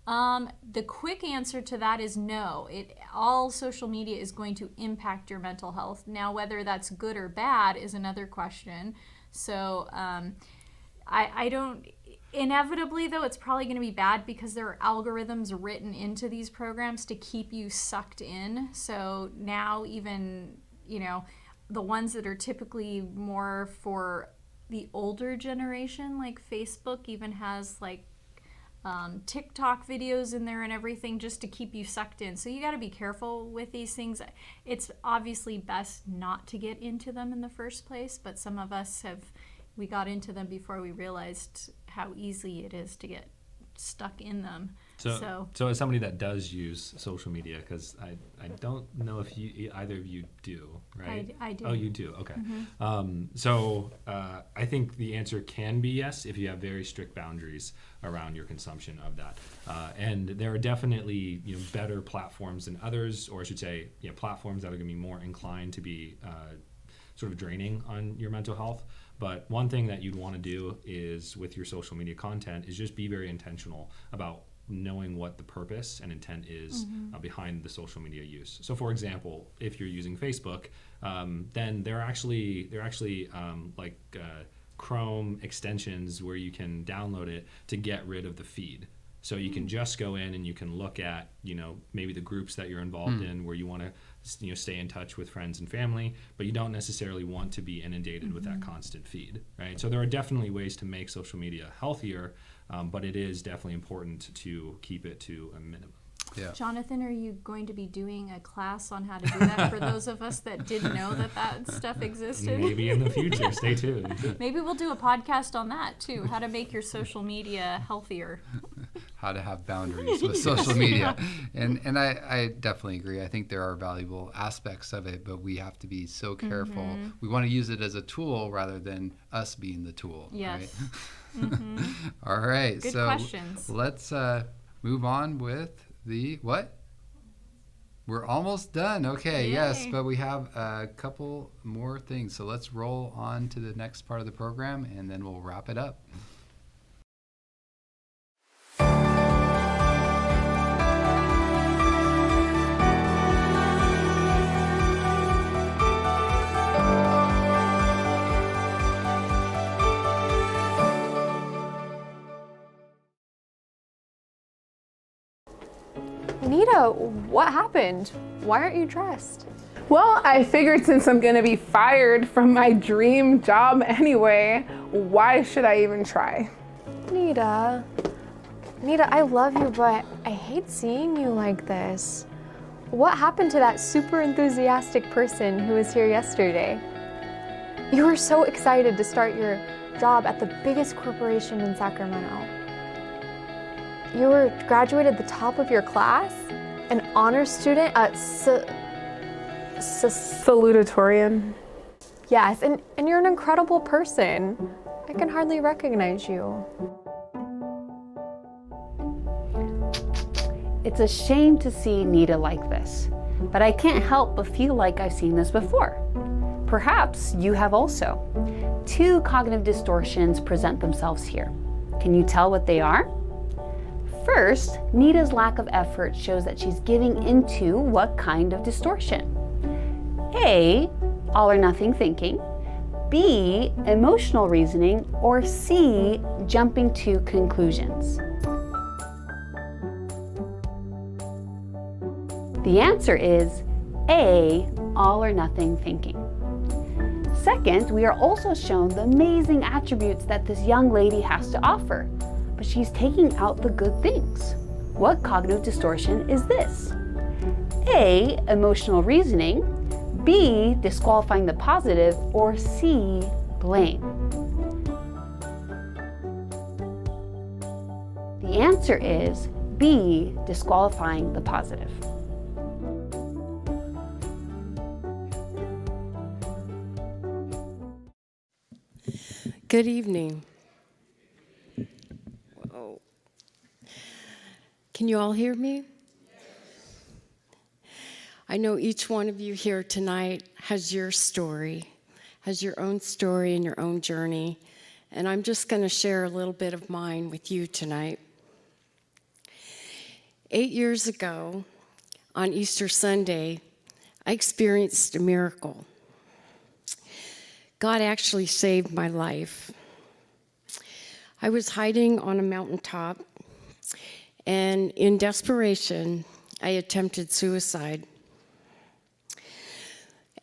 The quick answer to that is no. All social media is going to impact your mental health. Now, whether that's good or bad is another question. So I don't... Inevitably, though, it's probably going to be bad, because there are algorithms written into these programs to keep you sucked in. So now even, the ones that are typically more for the older generation, like Facebook even has TikTok videos in there and everything, just to keep you sucked in. So you got to be careful with these things. It's obviously best not to get into them in the first place, but some of us we got into them before we realized how easy it is to get stuck in them. So as somebody that does use social media, because I don't know if either of you do, right? I do. Oh, you do. Okay. Mm-hmm. I think the answer can be yes if you have very strict boundaries around your consumption of that. And there are definitely better platforms than others, or I should say, platforms that are going to be more inclined to be sort of draining on your mental health. But one thing that you'd want to do is, with your social media content, is just be very intentional about knowing what the purpose and intent is behind the social media use. So, for example, if you're using Facebook, then there are actually Chrome extensions where you can download it to get rid of the feed. So you can just go in and you can look at, maybe the groups that you're involved in, where you want to, stay in touch with friends and family, but you don't necessarily want to be inundated with that constant feed, right? So there are definitely ways to make social media healthier, but it is definitely important to keep it to a minimum. Yeah. Jonathan, are you going to be doing a class on how to do that for those of us that didn't know that stuff existed? Maybe in the future. Stay tuned. Maybe we'll do a podcast on that too, how to make your social media healthier. How to have boundaries with social media. And I definitely agree. I think there are valuable aspects of it, but we have to be so careful. We want to use it as a tool rather than us being the tool. Yes. Right? All right. Good so questions. Let's move on with the what? We're almost done. Okay, Yay. yes, but we have a couple more things. So let's roll on to the next part of the program, and then we'll wrap it up. Nita, what happened? Why aren't you dressed? Well, I figured since I'm gonna be fired from my dream job anyway, why should I even try? Nita, I love you, but I hate seeing you like this. What happened to that super enthusiastic person who was here yesterday? You were so excited to start your job at the biggest corporation in Sacramento. You were graduated the top of your class, an honor student at Salutatorian. Yes, and you're an incredible person. I can hardly recognize you. It's a shame to see Nita like this, but I can't help but feel like I've seen this before. Perhaps you have also. Two cognitive distortions present themselves here. Can you tell what they are? First, Nita's lack of effort shows that she's giving into what kind of distortion? A, all or nothing thinking, B, emotional reasoning, or C, jumping to conclusions. The answer is A, all or nothing thinking. Second, we are also shown the amazing attributes that this young lady has to offer, but she's taking out the good things. What cognitive distortion is this? A, emotional reasoning, B, disqualifying the positive, or C, blame. The answer is B, disqualifying the positive. Good evening. Whoa. Can you all hear me? I know each one of you here tonight has your story, has your own story and your own journey, and I'm just going to share a little bit of mine with you tonight. 8 years ago, on Easter Sunday, I experienced a miracle. God actually saved my life. I was hiding on a mountaintop, and in desperation, I attempted suicide.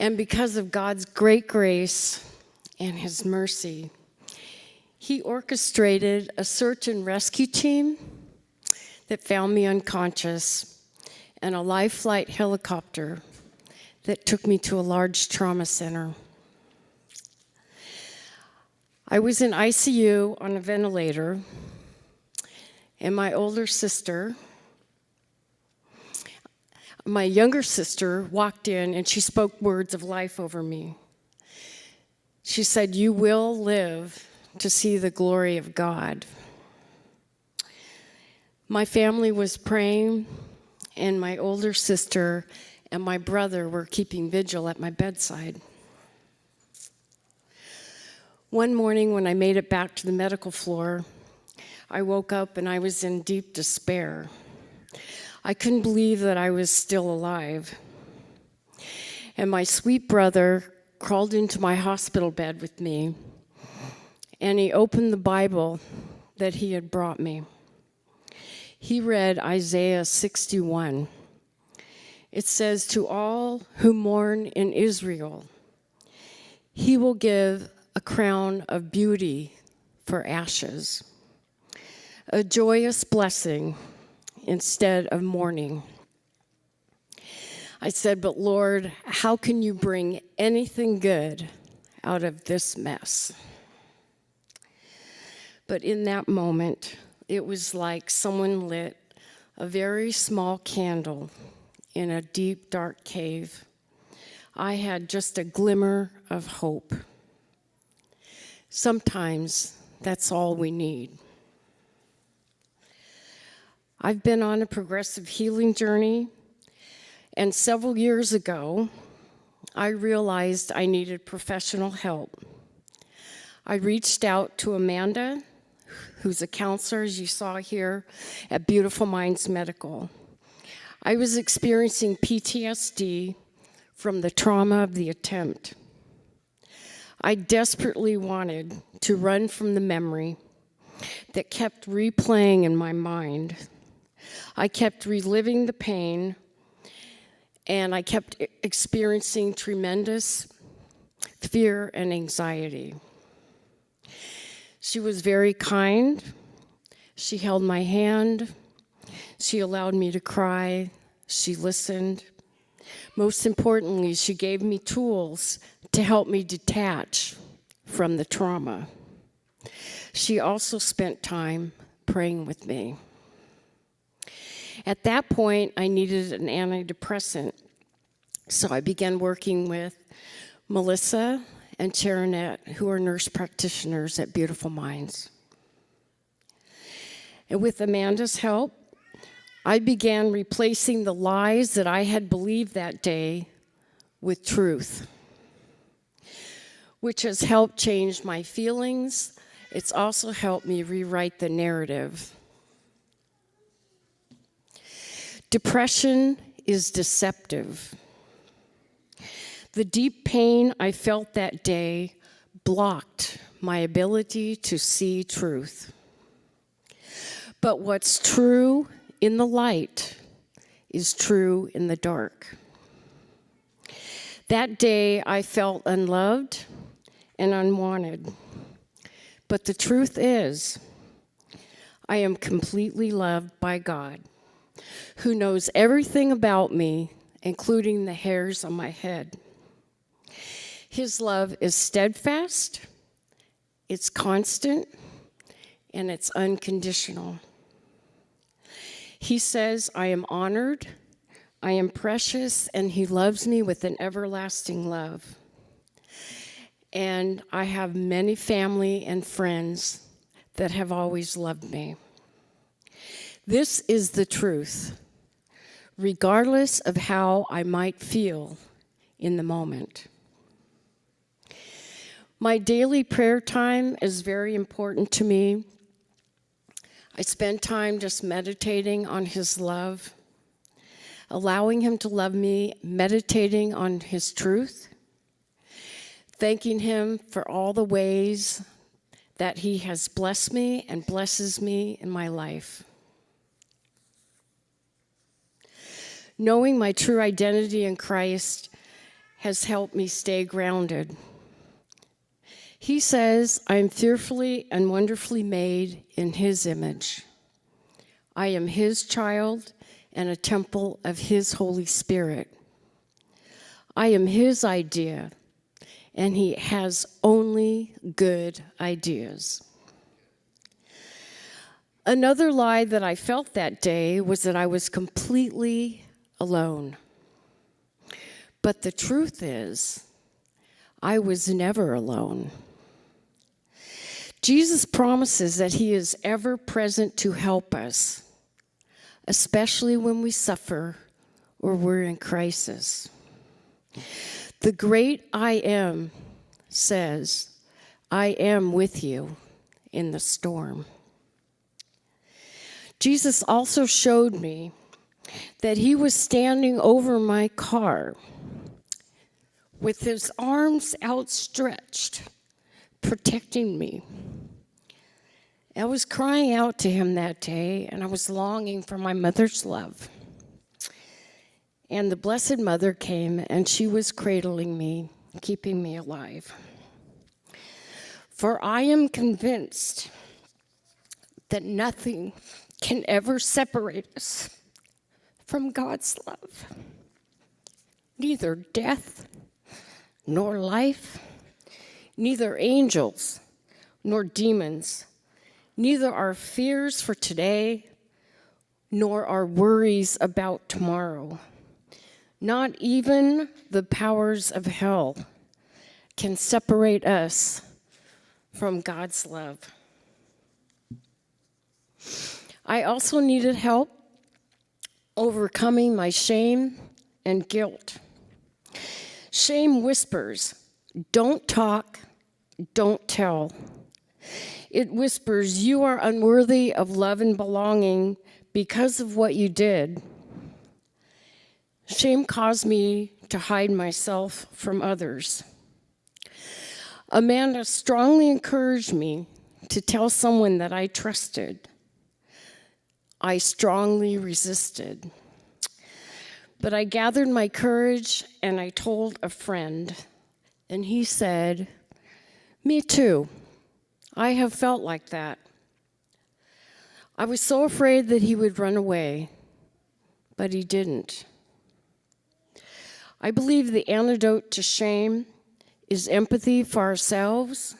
And because of God's great grace and His mercy, He orchestrated a search and rescue team that found me unconscious and a life flight helicopter that took me to a large trauma center. I was in ICU on a ventilator, and my younger sister walked in, and she spoke words of life over me. She said, "You will live to see the glory of God." My family was praying, and my older sister and my brother were keeping vigil at my bedside. One morning when I made it back to the medical floor, I woke up and I was in deep despair. I couldn't believe that I was still alive. And my sweet brother crawled into my hospital bed with me, and he opened the Bible that he had brought me. He read Isaiah 61. It says, "To all who mourn in Israel, He will give a crown of beauty for ashes, a joyous blessing instead of mourning." I said, "But Lord, how can you bring anything good out of this mess?" But in that moment, it was like someone lit a very small candle in a deep, dark cave. I had just a glimmer of hope. Sometimes that's all we need. I've been on a progressive healing journey, and several years ago, I realized I needed professional help. I reached out to Amanda, who's a counselor, as you saw here, at Beautiful Minds Medical. I was experiencing PTSD from the trauma of the attempt. I desperately wanted to run from the memory that kept replaying in my mind. I kept reliving the pain, and I kept experiencing tremendous fear and anxiety. She was very kind. She held my hand. She allowed me to cry. She listened. Most importantly, she gave me tools to help me detach from the trauma. She also spent time praying with me. At that point, I needed an antidepressant, so I began working with Melissa and Charonette, who are nurse practitioners at Beautiful Minds. And with Amanda's help, I began replacing the lies that I had believed that day with truth, which has helped change my feelings. It's also helped me rewrite the narrative. Depression is deceptive. The deep pain I felt that day blocked my ability to see truth. But what's true in the light is true in the dark. That day I felt unloved and unwanted. But the truth is, I am completely loved by God, who knows everything about me, including the hairs on my head. His love is steadfast, it's constant, and it's unconditional. He says, I am honored, I am precious, and he loves me with an everlasting love. And I have many family and friends that have always loved me. This is the truth, regardless of how I might feel in the moment. My daily prayer time is very important to me. I spend time just meditating on his love, allowing him to love me, meditating on his truth, thanking him for all the ways that he has blessed me and blesses me in my life. Knowing my true identity in Christ has helped me stay grounded. He says, I am fearfully and wonderfully made in his image. I am his child and a temple of his Holy Spirit. I am his idea, and he has only good ideas. Another lie that I felt that day was that I was completely alone. But the truth is, I was never alone. Jesus promises that he is ever present to help us, especially when we suffer or we're in crisis. The great I am says, I am with you in the storm. Jesus also showed me that he was standing over my car with his arms outstretched, protecting me. I was crying out to him that day, and I was longing for my mother's love. And the Blessed Mother came, and she was cradling me, keeping me alive. For I am convinced that nothing can ever separate us from God's love. Neither death nor life, neither angels nor demons, neither our fears for today nor our worries about tomorrow. Not even the powers of hell can separate us from God's love. I also needed help overcoming my shame and guilt. Shame whispers, don't talk, don't tell. It whispers, you are unworthy of love and belonging because of what you did. Shame caused me to hide myself from others. Amanda strongly encouraged me to tell someone that I trusted. I strongly resisted. But I gathered my courage and I told a friend, and he said, me too. I have felt like that. I was so afraid that he would run away, but he didn't. I believe the antidote to shame is empathy for ourselves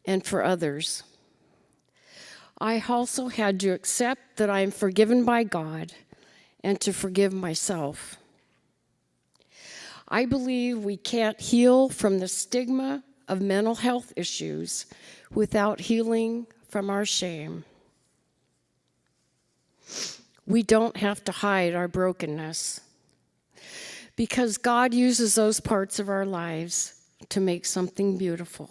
and for others. I also had to accept that I am forgiven by God and to forgive myself. I believe we can't heal from the stigma of mental health issues without healing from our shame. We don't have to hide our brokenness because God uses those parts of our lives to make something beautiful.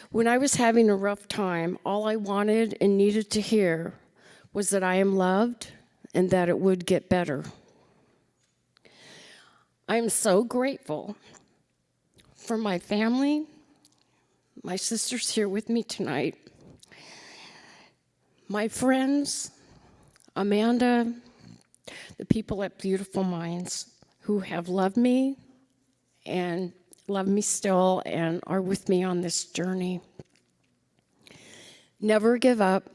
When I was having a rough time, all I wanted and needed to hear was that I am loved and that it would get better. I am so grateful for my family. My sister's here with me tonight. My friends, Amanda, the people at Beautiful Minds who have loved me and love me still and are with me on this journey. Never give up.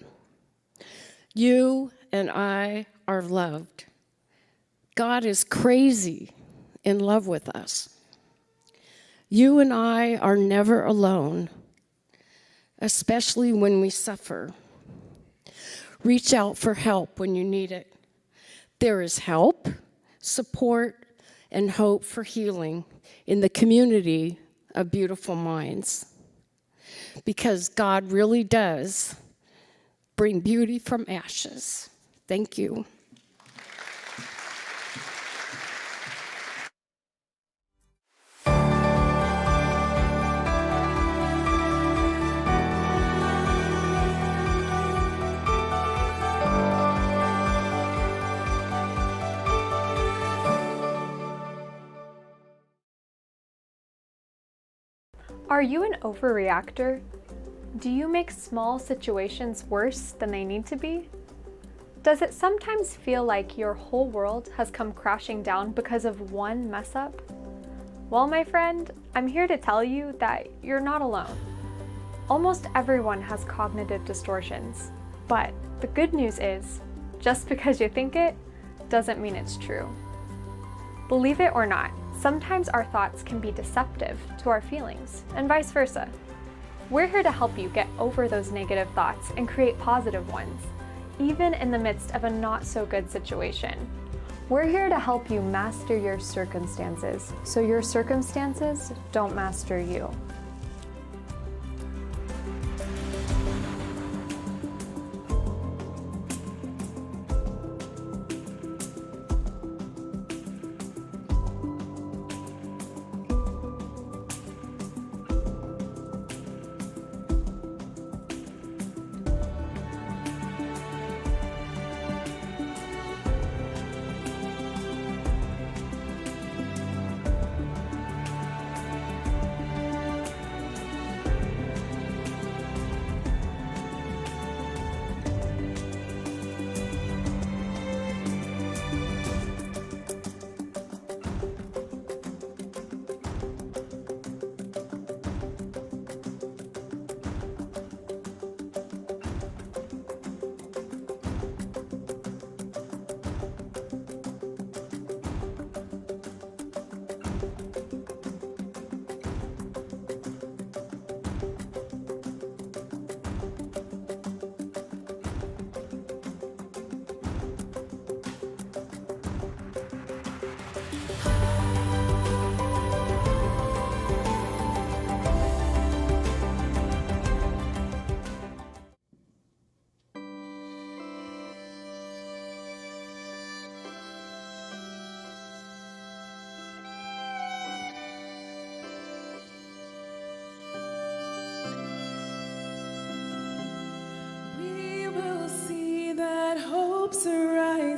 You and I are loved. God is crazy in love with us. You and I are never alone, especially when we suffer. Reach out for help when you need it. There is help, support, and hope for healing in the community of Beautiful Minds, because God really does bring beauty from ashes. Thank you. Are you an overreactor? Do you make small situations worse than they need to be? Does it sometimes feel like your whole world has come crashing down because of one mess up? Well, my friend, I'm here to tell you that you're not alone. Almost everyone has cognitive distortions, but the good news is, just because you think it, doesn't mean it's true. Believe it or not, sometimes our thoughts can be deceptive to our feelings, and vice versa. We're here to help you get over those negative thoughts and create positive ones, even in the midst of a not-so-good situation. We're here to help you master your circumstances, so your circumstances don't master you.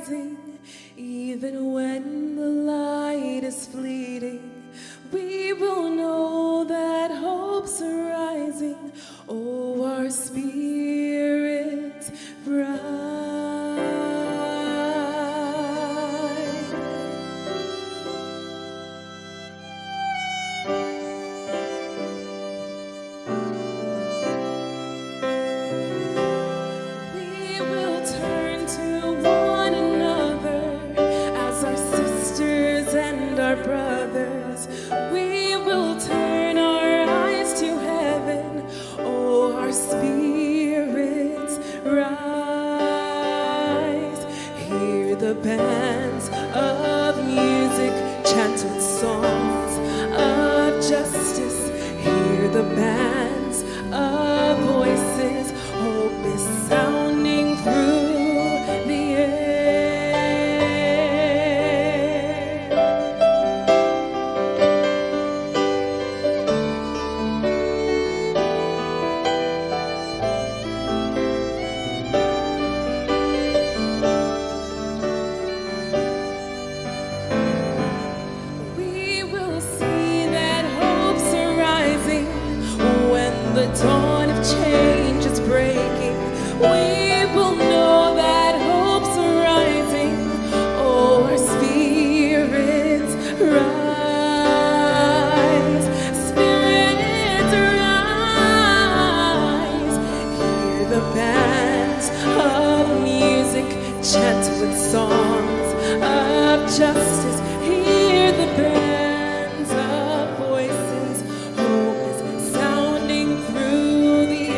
rising, even when the light is fleeting. We will know that hope's arising. Oh, our spirits rise. We will turn to one another as our sisters and our brothers. We will turn our eyes to heaven. Oh, our spirits rise. Hear the bands of music chant with songs of justice. Hear the bands of voices. Hope is sounding through the air. We will see that hope's arising when the dawn of change is breaking. We will know that hope's arising. Oh, our spirits rise. Spirits rise. Hear the bands of music chant with songs of justice. Hear the bands of voices. Hope is sounding through the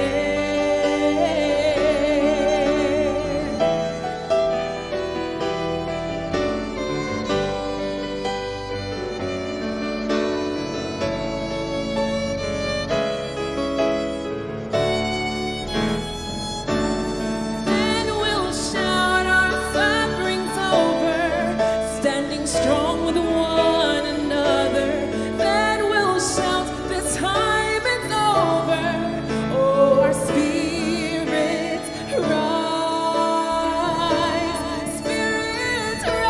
Then we'll shout our sufferings over, standing strong with one another. Then we'll shout, this time it's over. Oh, our spirits rise. Spirits rise.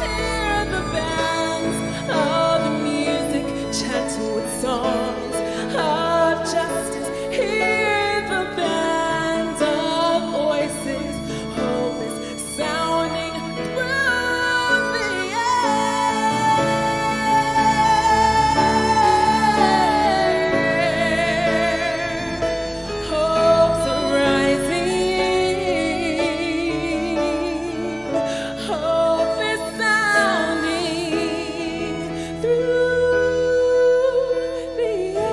Hear the bands of music chant with songs of justice. Hear the bands of voices. Hope is sounding through the air. Hope's arising. Hope is sounding through the air.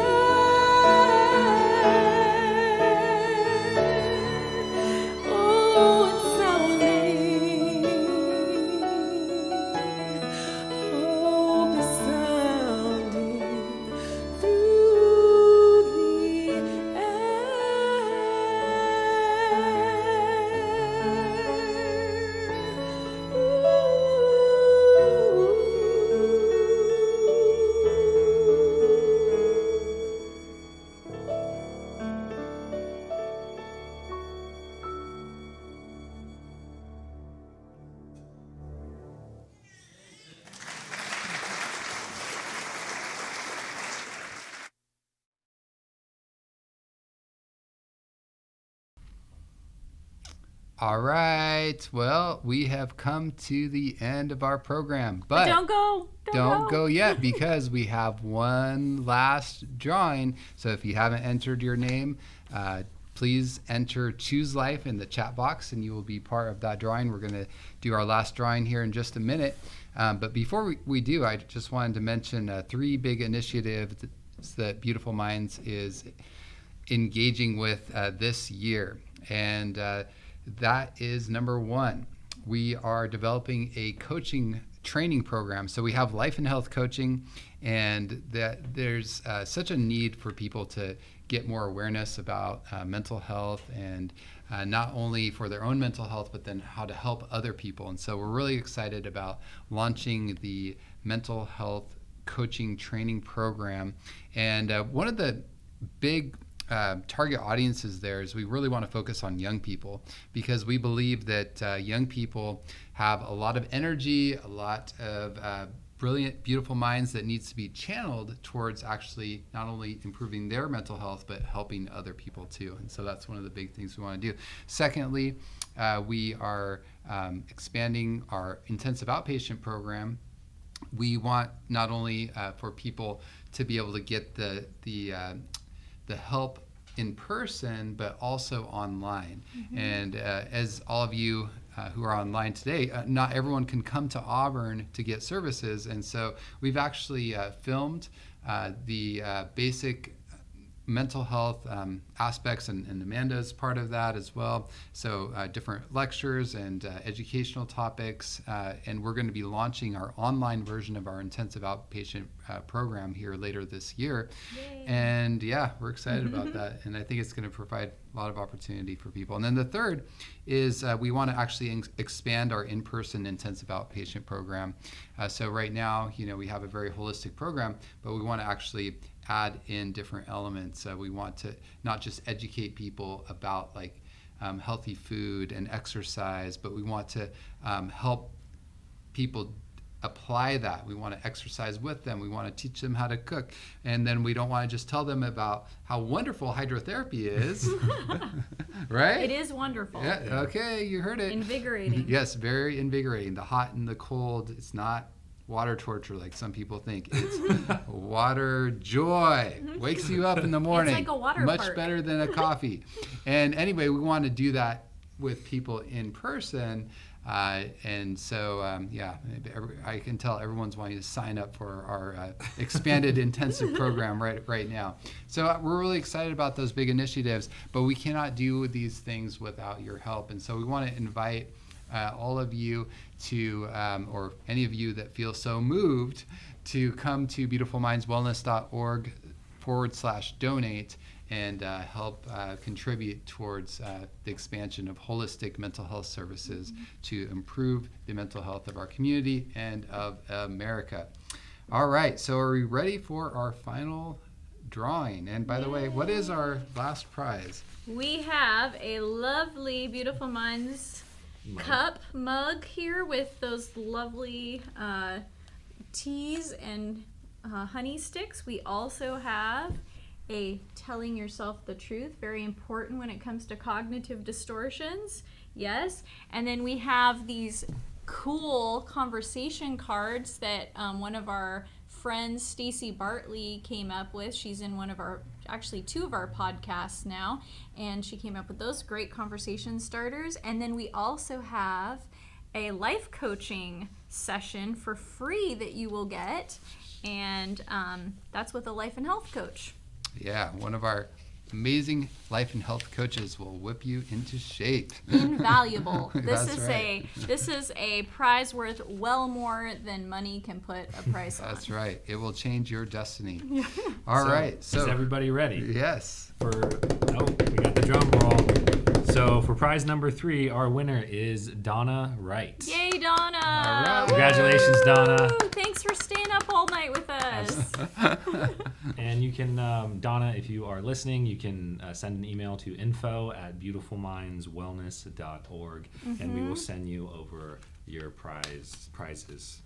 Oh, it's sounding. Hope is sounding through the All right. Well, we have come to the end of our program, But but don't go. don't go yet because we have one last drawing. So if you haven't entered your name, please enter Choose Life in the chat box and you will be part of that drawing. We're going to do our last drawing here in just a minute. But before we do, I just wanted to mention 3 big initiatives that Beautiful Minds is engaging with this year. And that is number 1. We are developing a coaching training program. So we have life and health coaching, and that there's such a need for people to get more awareness about mental health, and not only for their own mental health, but then how to help other people. And so we're really excited about launching the mental health coaching training program. And one of the big target audiences there is we really want to focus on young people, because we believe that young people have a lot of energy, a lot of brilliant, beautiful minds that needs to be channeled towards actually not only improving their mental health, but helping other people too. And so that's one of the big things we want to do. Secondly, we are expanding our intensive outpatient program. We want not only for people to be able to get the help in person, but also online. Mm-hmm. And as all of you who are online today, not everyone can come to Auburn to get services. And so we've actually filmed the basic mental health aspects, and Amanda's part of that as well. So different lectures and educational topics, and we're going to be launching our online version of our intensive outpatient program here later this year. Yay. And yeah, we're excited about that, and I think it's going to provide a lot of opportunity for people. And then the third is we want to actually expand our in-person intensive outpatient program. So right now, we have a very holistic program, but we want to actually add in different elements. We want to not just educate people about healthy food and exercise, but we want to help people apply that. We want to exercise with them. We want to teach them how to cook. And then we don't want to just tell them about how wonderful hydrotherapy is. Right? It is wonderful. Yeah, okay, you heard it. Invigorating. Yes, very invigorating. The hot and the cold, it's not water torture like some people think. It's water joy. Wakes you up in the morning. It's like a water much park. Better than a coffee. And anyway, we want to do that with people in person. And so, I can tell everyone's wanting to sign up for our expanded intensive program right now. So we're really excited about those big initiatives, but we cannot do these things without your help. And so we want to invite all of you to, or any of you that feel so moved, to come to beautifulmindswellness.org/donate and help contribute towards the expansion of holistic mental health services to improve the mental health of our community and of America. All right, so are we ready for our final drawing? And by the way, what is our last prize? We have a lovely Beautiful Minds mug here with those lovely teas and honey sticks. We also have a telling yourself the truth, very important when it comes to cognitive distortions. Yes. And then we have these cool conversation cards that one of our friends, Stacy Bartley, came up with. She's in actually two of our podcasts now, and she came up with those great conversation starters. And then we also have a life coaching session for free that you will get, and that's with a life and health coach. Yeah, one of our amazing life and health coaches will whip you into shape. Invaluable. This is a prize worth well more than money can put a price on. That's right. It will change your destiny. All right. So is everybody ready? Yes. We got the drum roll. So for prize number 3, our winner is Donna Wright. Yay, Donna! All right. Congratulations, Donna. Thanks for staying up all night with us. And you can, Donna, if you are listening, you can send an email to info@beautifulmindswellness.org, and we will send you over your prizes.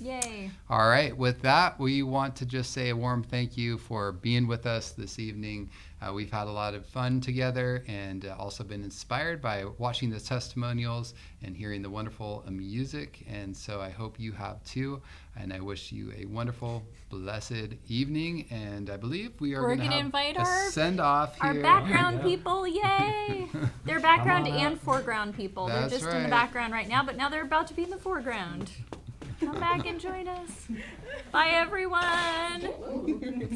Yay. All right. With that, we want to just say a warm thank you for being with us this evening. We've had a lot of fun together, and also been inspired by watching the testimonials and hearing the wonderful music. And so I hope you have too. And I wish you a wonderful, blessed evening. And I believe we're going to invite a send-off here. Our background people, yay! They're background and foreground people. That's they're just in the background right now, but now they're about to be in the foreground. Come back and join us. Bye, everyone.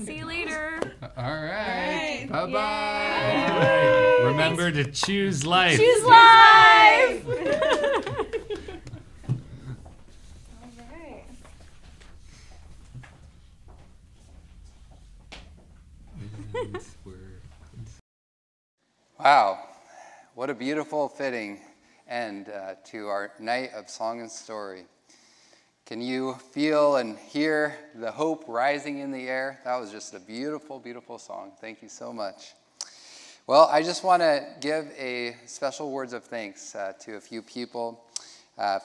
See you later. All right. Bye-bye. Bye. Remember to choose life. Choose life. All right. Wow. What a beautiful fitting end to our night of song and story. Can you feel and hear the hope rising in the air? That was just a beautiful, beautiful song. Thank you so much. Well, I just want to give a special words of thanks to a few people.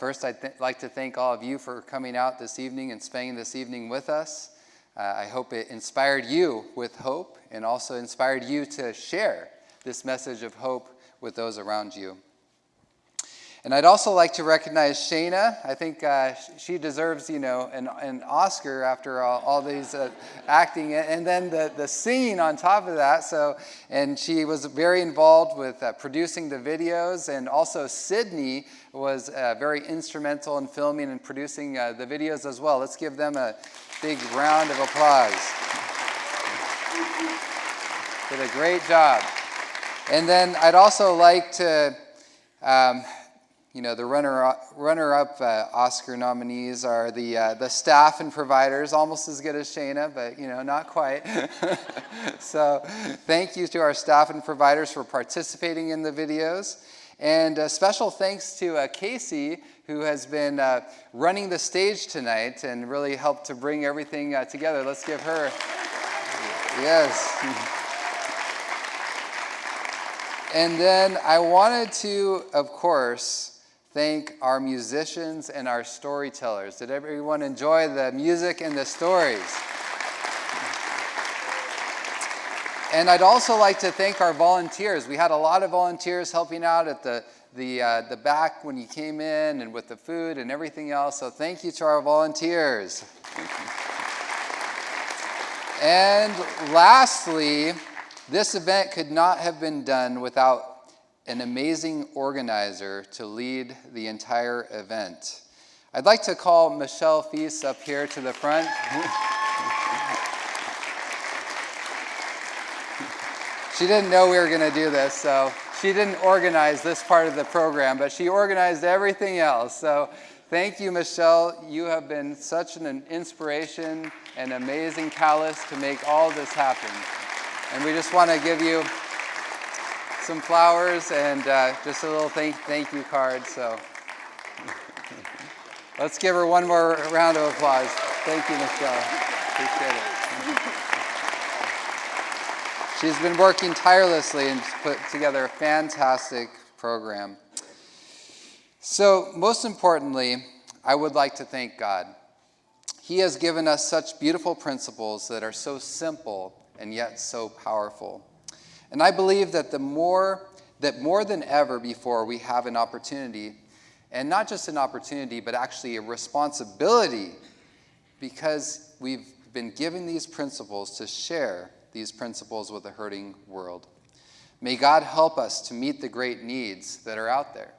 First, I'd like to thank all of you for coming out this evening and spending this evening with us. I hope it inspired you with hope and also inspired you to share this message of hope with those around you. And I'd also like to recognize Shayna. I think she deserves, an Oscar after all these acting, and then the singing on top of that. And she was very involved with producing the videos, and also Sydney was very instrumental in filming and producing the videos as well. Let's give them a big round of applause. Did a great job. And then I'd also like to. The runner-up Oscar nominees are the staff and providers, almost as good as Shayna, but not quite. So thank you to our staff and providers for participating in the videos. And a special thanks to Casey, who has been running the stage tonight and really helped to bring everything together. Let's give her, yes. And then I wanted to, of course, thank our musicians and our storytellers. Did everyone enjoy the music and the stories? And I'd also like to thank our volunteers. We had a lot of volunteers helping out at the back when you came in and with the food and everything else. So thank you to our volunteers. And lastly, this event could not have been done without an amazing organizer to lead the entire event. I'd like to call Michelle Feast up here to the front. She didn't know we were going to do this, so she didn't organize this part of the program, but she organized everything else. So thank you, Michelle. You have been such an inspiration and amazing catalyst to make all this happen. And we just want to give you some flowers and just a little thank you card. So let's give her one more round of applause. Thank you, Michelle. Appreciate it. She's been working tirelessly and put together a fantastic program. So most importantly, I would like to thank God. He has given us such beautiful principles that are so simple and yet so powerful. And I believe that more than ever before, we have an opportunity, and not just an opportunity, but actually a responsibility, because we've been given these principles to share these principles with a hurting world. May God help us to meet the great needs that are out there.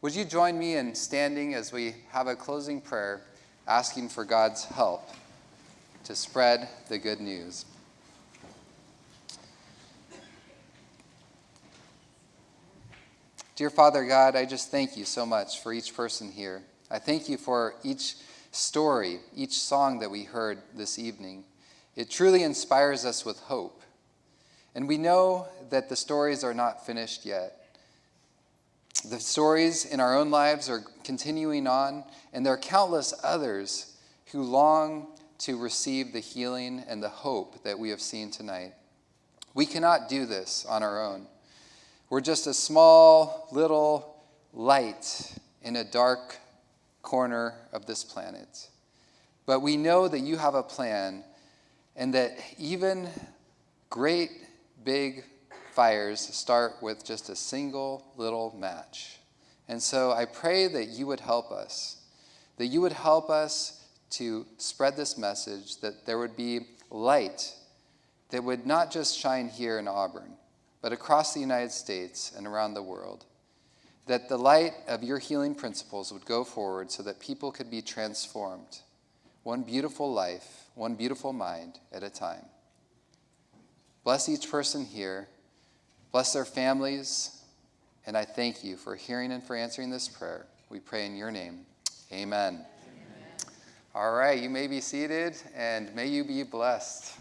Would you join me in standing as we have a closing prayer, asking for God's help to spread the good news? Dear Father God, I just thank you so much for each person here. I thank you for each story, each song that we heard this evening. It truly inspires us with hope. And we know that the stories are not finished yet. The stories in our own lives are continuing on, and there are countless others who long to receive the healing and the hope that we have seen tonight. We cannot do this on our own. We're just a small little light in a dark corner of this planet. But we know that you have a plan, and that even great big fires start with just a single little match. And so I pray that you would help us to spread this message, that there would be light that would not just shine here in Auburn, but across the United States and around the world, that the light of your healing principles would go forward so that people could be transformed, one beautiful life, one beautiful mind at a time. Bless each person here, bless their families, and I thank you for hearing and for answering this prayer. We pray in your name. Amen. All right, you may be seated, and may you be blessed.